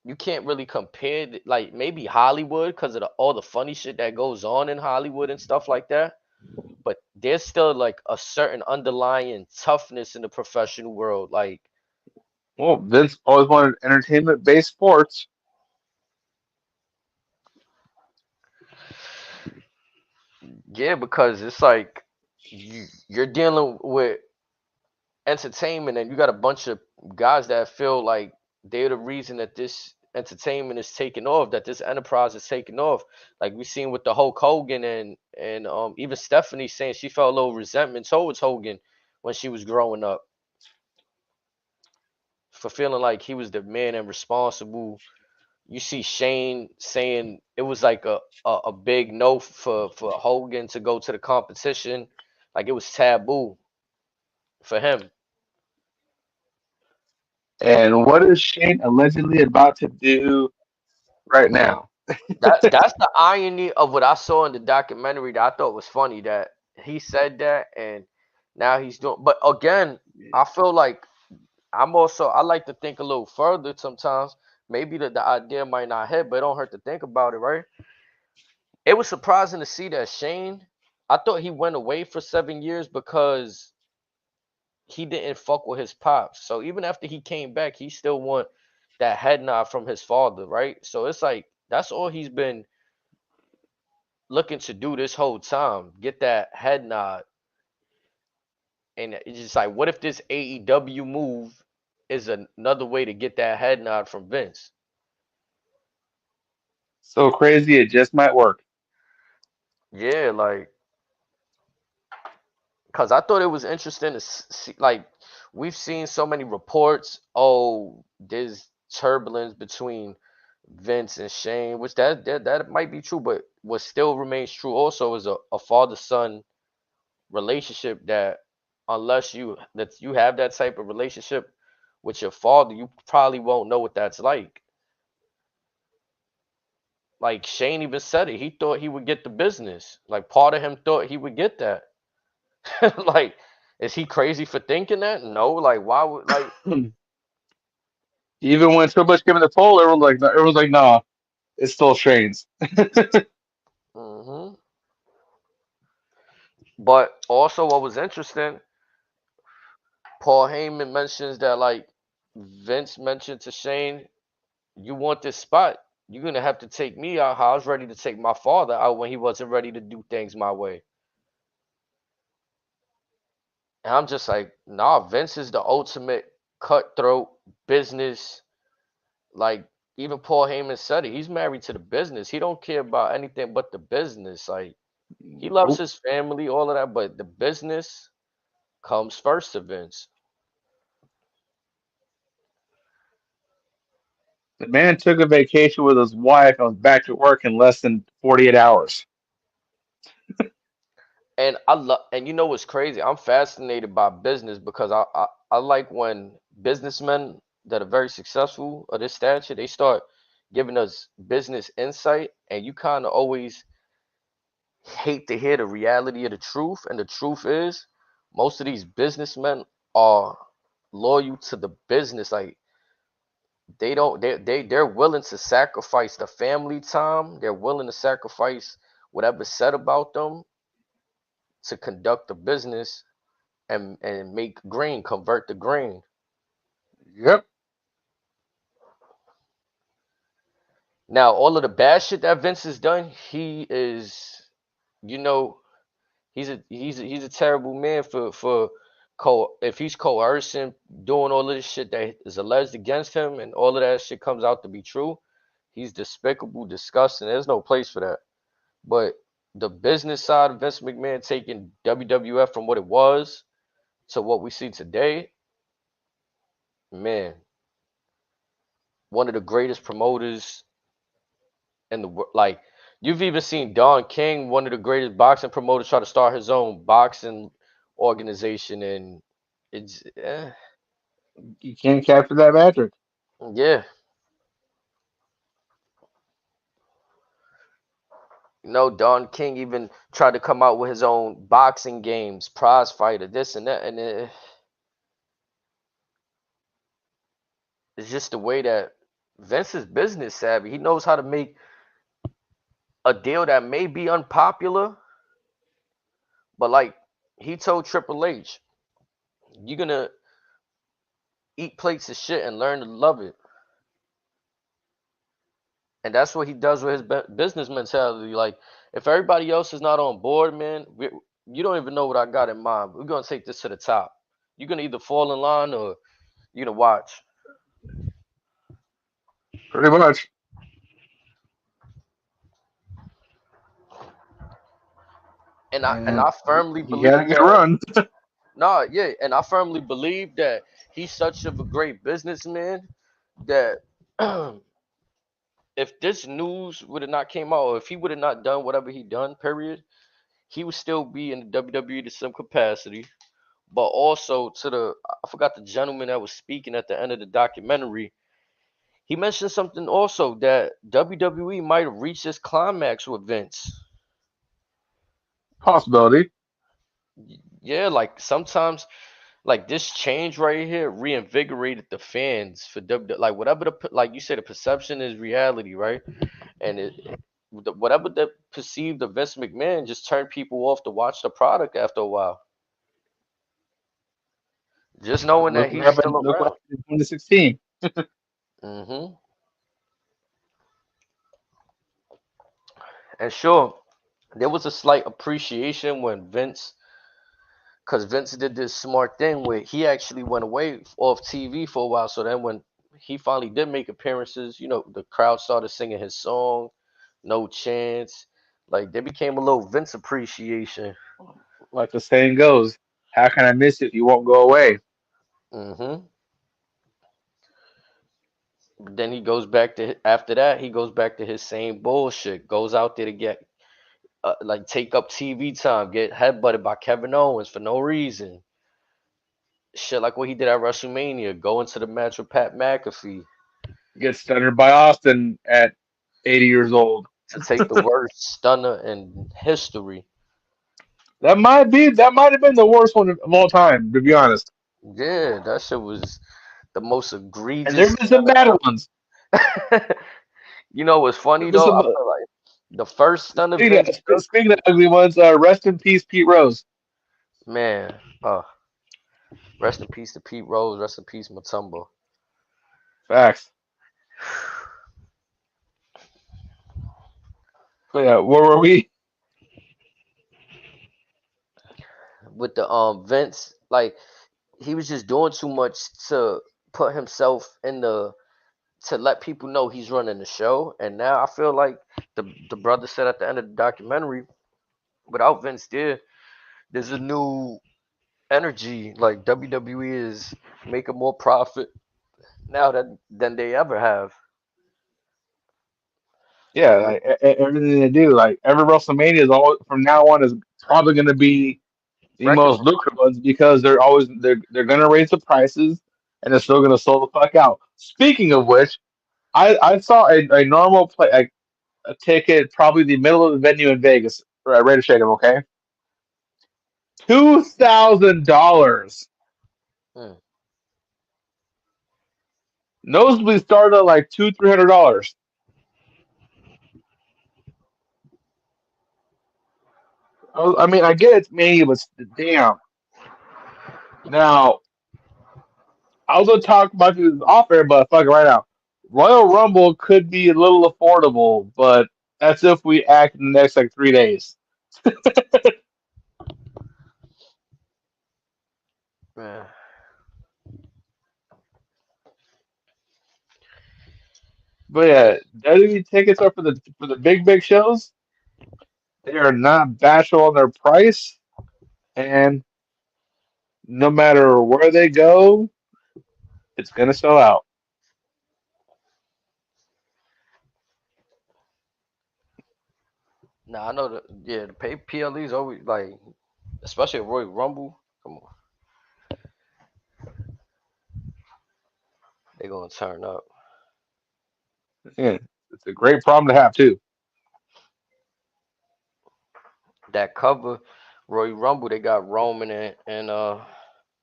you can't really compare like maybe Hollywood because of all the funny shit that goes on in Hollywood and stuff like that. But there's still like a certain underlying toughness in the professional world. Like, Well, Vince always wanted entertainment based sports. yeah, because it's like you're dealing with entertainment, and you got a bunch of guys that feel like they're the reason that this entertainment is taking off, that this enterprise is taking off. Like we seen with the Hulk Hogan, and even Stephanie saying she felt a little resentment towards Hogan when she was growing up, for feeling like he was the man and responsible. You see Shane saying it was like a big no for Hogan to go to the competition, like it was taboo for him. And what is Shane allegedly about to do right now? That's the irony of what I saw in the documentary that I thought was funny, that he said that, and now he's doing. But again, I feel like I like to think a little further sometimes. Maybe the idea might not hit, but it don't hurt to think about it, right? It was surprising to see that Shane. I thought he went away for 7 years because he didn't fuck with his pops. So even after he came back, he still want that head nod from his father, right? So it's like that's all he's been looking to do this whole time, get that head nod. And it's just like, what if this AEW move is another way to get that head nod from Vince? So crazy, it just might work. Yeah, like, because I thought it was interesting to see, like, we've seen so many reports. Oh, there's turbulence between Vince and Shane, which that might be true, but what still remains true also is a father son relationship, that unless you have that type of relationship with your father, you probably won't know what that's like. Like Shane even said it. He thought he would get the business. Like part of him thought he would get that. Like, is he crazy for thinking that? No. Like, why would like? Even when Triple H came in the poll, everyone's like, nah, it's still Shane's. hmm But also, what was interesting, Paul Heyman mentions that like Vince mentioned to Shane, "You want this spot? You're gonna have to take me out. How I was ready to take my father out when he wasn't ready to do things my way." And I'm just like, nah, Vince is the ultimate cutthroat business. Like, even Paul Heyman said it. He's married to the business. He don't care about anything but the business. Like, he loves Nope. his family, all of that, but the business comes first to Vince. The man took a vacation with his wife and was back to work in less than 48 hours. And I love, and you know what's crazy? I'm fascinated by business, because I like when businessmen that are very successful of this stature, they start giving us business insight, and you kind of always hate to hear the reality of the truth. And the truth is, most of these businessmen are loyal to the business. Like, they don't they're willing to sacrifice the family time. They're willing to sacrifice whatever's said about them to conduct the business, and make green, convert the green. Yep. Now, all of the bad shit that Vince has done, he is, you know, he's a terrible man for if he's coercing, doing all of this shit that is alleged against him, and all of that shit comes out to be true. He's despicable, disgusting. There's no place for that. But the business side of Vince McMahon taking WWF from what it was to what we see today, man, one of the greatest promoters in the world. Like, you've even seen Don King, one of the greatest boxing promoters, try to start his own boxing organization, and it's You can't capture that magic. yeah. Don King even tried to come out with his own boxing games, prize fighter, this and that, and it's just the way that Vince is business savvy. He knows how to make a deal that may be unpopular, but like he told Triple H, you're gonna eat plates of shit and learn to love it. And that's what he does with his business mentality. Like, if everybody else is not on board, man, you don't even know what I got in mind. We're gonna take this to the top. You're gonna either fall in line or you're gonna watch. Pretty much. And And I firmly he had a believe good that. run. No, yeah, and I firmly believe that he's such of a great businessman that if this news would have not came out, or if he would have not done whatever he done, period, he would still be in the WWE to some capacity. But also to the, I forgot the gentleman that was speaking at the end of the documentary. He mentioned something also that WWE might have reached its climax with Vince. Possibility. Yeah, like sometimes like this change right here reinvigorated the fans for like whatever like you said, the perception is reality, right? And whatever the perceived of Vince McMahon just turned people off to watch the product after a while, just knowing that Look what he's still happened. Look what around. happened in 2016. Hmm. And sure, there was a slight appreciation when Vince, because Vince did this smart thing where he actually went away off TV for a while. So then when he finally did make appearances, the crowd started singing his song, No Chance. Like there became a little Vince appreciation. Like the saying goes, how can I miss it if you won't go away? Hmm. Then he goes back to, after that, he goes back to his same bullshit. Goes out there to get like take up TV time, get headbutted by Kevin Owens for no reason. Shit like what he did at WrestleMania, go into the match with Pat McAfee Get stunned by Austin at 80 years old. to take the worst stunner in history. That might have been the worst one of all time, to be honest. Yeah, that shit was the most And there've egregious been some bad ones. stunner. What's funny There've been though? some. I feel like the first stunner Speaking Vince of, took, speaking of ugly ones, rest in peace, Pete Rose. man. Rest in peace to Pete Rose. Rest in peace, Matumbo. Facts. But yeah, where were we? With the Vince, like he was just doing too much to put himself in the, to let people know he's running the show. And now I feel like the brother said at the end of the documentary, without Vince there's a new energy. Like WWE is making more profit now than they ever have. Yeah, like, everything they do, like every WrestleMania is always from now on is probably going to be the Record. most lucrative ones because they're going to raise the prices and they're still going to sell the fuck out. Speaking of which, I saw a normal play a ticket probably the middle of the venue in Vegas for a Raider Stadium. Okay, $2,000. Hmm. Nosebleed started at like $200-300. I mean, I get it's me, but damn. Now, I was gonna talk about this off air, but fuck it right now. Royal Rumble could be a little affordable, but that's if we act in the next like 3 days. Man. But yeah, WWE tickets are for the big shows. They are not bashful on their price, and no matter where they go, it's gonna sell out. Now I know the yeah the pay PLE's always like, especially at Royal Rumble. Come on, they gonna turn up. Yeah, it's a great problem to have too. That cover, Royal Rumble, they got Roman and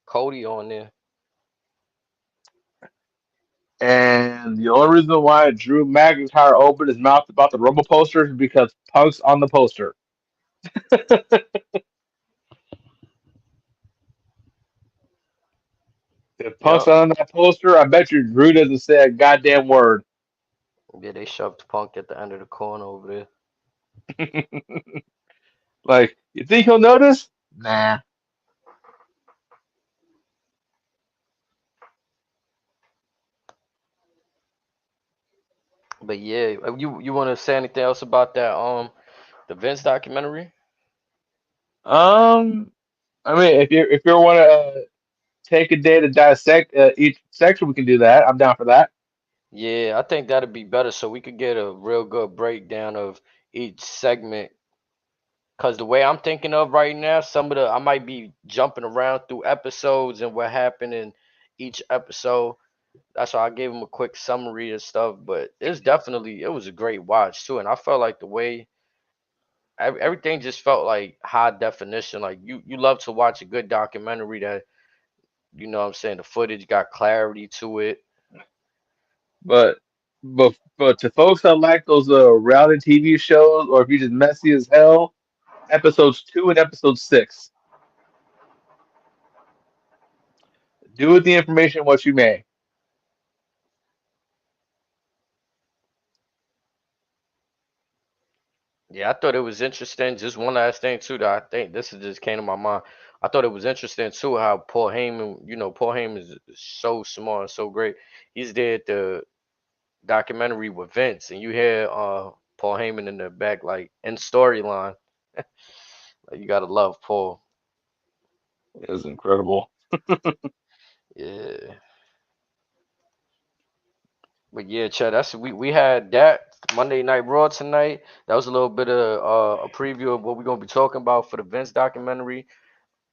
Cody on there. And the only reason why Drew McIntyre opened his mouth about the Rumble poster is because Punk's on the poster. If Punk's Yup. on that poster, I bet you Drew doesn't say a goddamn word. Yeah, they shoved Punk at the end of the corner over there. Like, you think he'll notice? Nah. But yeah, you want to say anything else about that the Vince documentary? Um, I mean, if you want to take a day to dissect each section, we can do that. I'm down for that. Yeah, I think that'd be better so we could get a real good breakdown of each segment. Cause the way I'm thinking of right now, some of the I might be jumping around through episodes and what happened in each episode. That's why I gave him a quick summary and stuff. But it was a great watch too, and I felt like the way everything just felt like high definition. Like you love to watch a good documentary that what I'm saying, the footage got clarity to it. But but to folks that like those reality TV shows, or if you're just messy as hell, episodes 2 and episode 6. Do with the information what you may. Yeah, I thought it was interesting. Just one last thing too that I think this is just came to my mind. I thought it was interesting too how Paul Heyman, Paul Heyman is so smart and so great. He's there at the documentary with Vince, and you hear Paul Heyman in the back like in storyline. Like, you gotta love Paul. It was incredible. Yeah, but yeah, Chad, that's we had that Monday Night Raw tonight. That was a little bit of a preview of what we're gonna be talking about for the Vince documentary.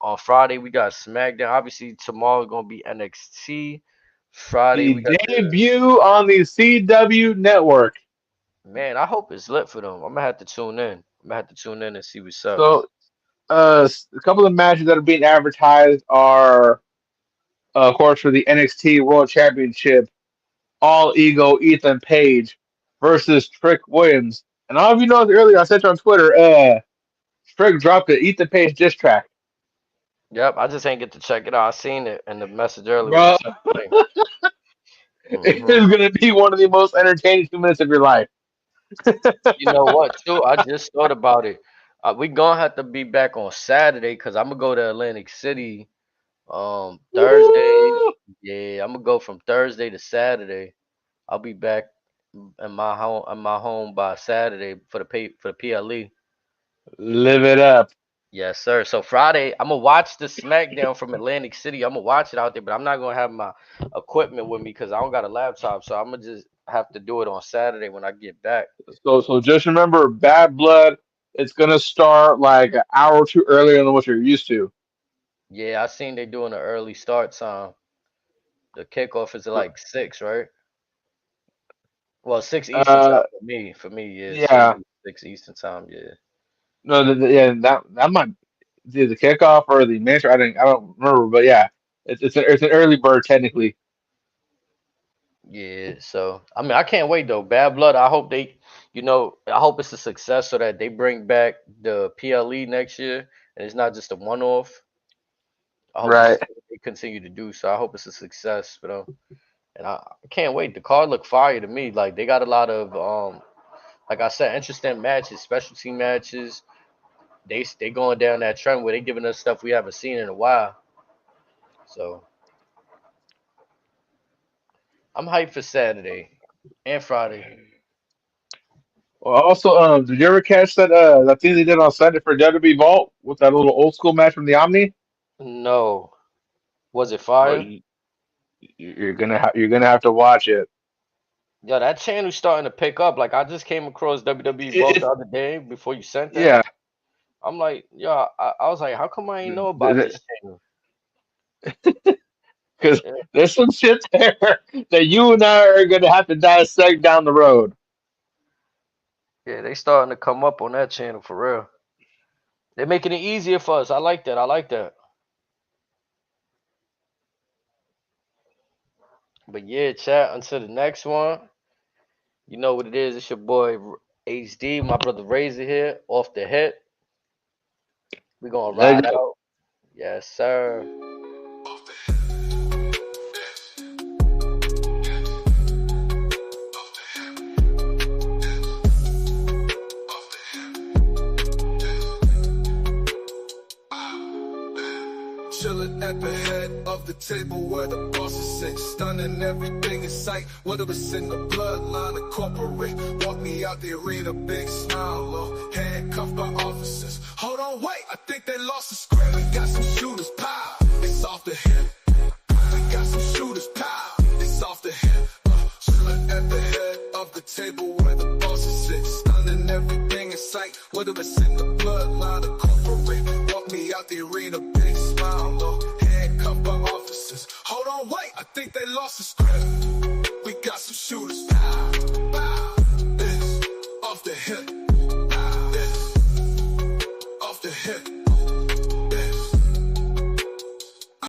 On Friday, we got SmackDown. Obviously, tomorrow gonna be NXT. Friday, we The got the debut on the CW network. man. I hope it's lit for them. I'm gonna have to tune in. I'm gonna have to tune in and see what's up. So, a couple of matches that are being advertised are, of course, for the NXT World Championship, All Ego Ethan Page versus Trick Williams. And all of you know earlier, I said on Twitter, Trick dropped the Ethan Page diss track. Yep, I just ain't get to check it out. I seen it in the message earlier when you Bro, sent the link. it hmm is going to be one of the most entertaining 2 minutes of your life. You know what, too? I just thought about it. We gonna have to be back on Saturday because I'm gonna go to Atlantic City Thursday. Woo! Yeah, I'm gonna go from Thursday to Saturday. I'll be back in my home by Saturday for the PLE. Live it up. Yes, sir. So Friday, I'm gonna watch the SmackDown from Atlantic City. I'm gonna watch it out there, but I'm not gonna have my equipment with me because I don't got a laptop. So I'm gonna just have to do it on Saturday when I get back. So just remember, Bad Blood. It's gonna start like an hour or two earlier than what you're used to. Yeah, I seen they doing an early start time. The kickoff is at like 6, right? Well, 6 Eastern time Uh, for me. For me, yeah, it should yeah, be 6 Eastern time. Yeah. no, yeah, that might be the kickoff or the main. I don't remember, but yeah, it's an early bird technically. Yeah, so I mean, I can't wait though. Bad Blood. I hope I hope it's a success so that they bring back the PLE next year and it's not just a one-off. I hope this Right. is what they continue to do. So I hope it's a success for them. And I can't wait. The card look fire to me. Like they got a lot of like I said, interesting matches, specialty matches. They going down that trend where they giving us stuff we haven't seen in a while. So I'm hyped for Saturday and Friday. Also, did you ever catch that thing they did on Sunday for WWE Vault with that little old school match from the Omni? No. Was it Bro, fire? you're gonna have to watch it. Yo, that channel's starting to pick up. Like I just came across WWE Vault the It other day before you sent that. yeah, I'm like, yo, I was like, how come I ain't know about this because channel? Yeah, there's some shit there that you and I are gonna have to dissect down the road. yeah, they starting to come up on that channel for real. They're making it easier for us. I like that. I like that. But yeah, chat until the next one. You know what it is. It's your boy HD, my brother Razor here, off the hip. We gonna Let ride go. out. Yes, sir. Chilling at the head of the table where the bosses sit, stunning everything in sight. Whether it's in the bloodline or corporate, walk me out the arena, big smile, low, handcuffed by officers. Hold on, wait, I think they lost the script. We got some shooters, pow, it's off the hip. We got some shooters, pow, it's off the hip. Chilling at the head of the table where the bosses sit, stunning everything in sight. Whether it's in the bloodline or corporate, walk me out the arena, big smile, low, handcuffed by officers. Hold on, wait, I think they lost the script. We got some shooters.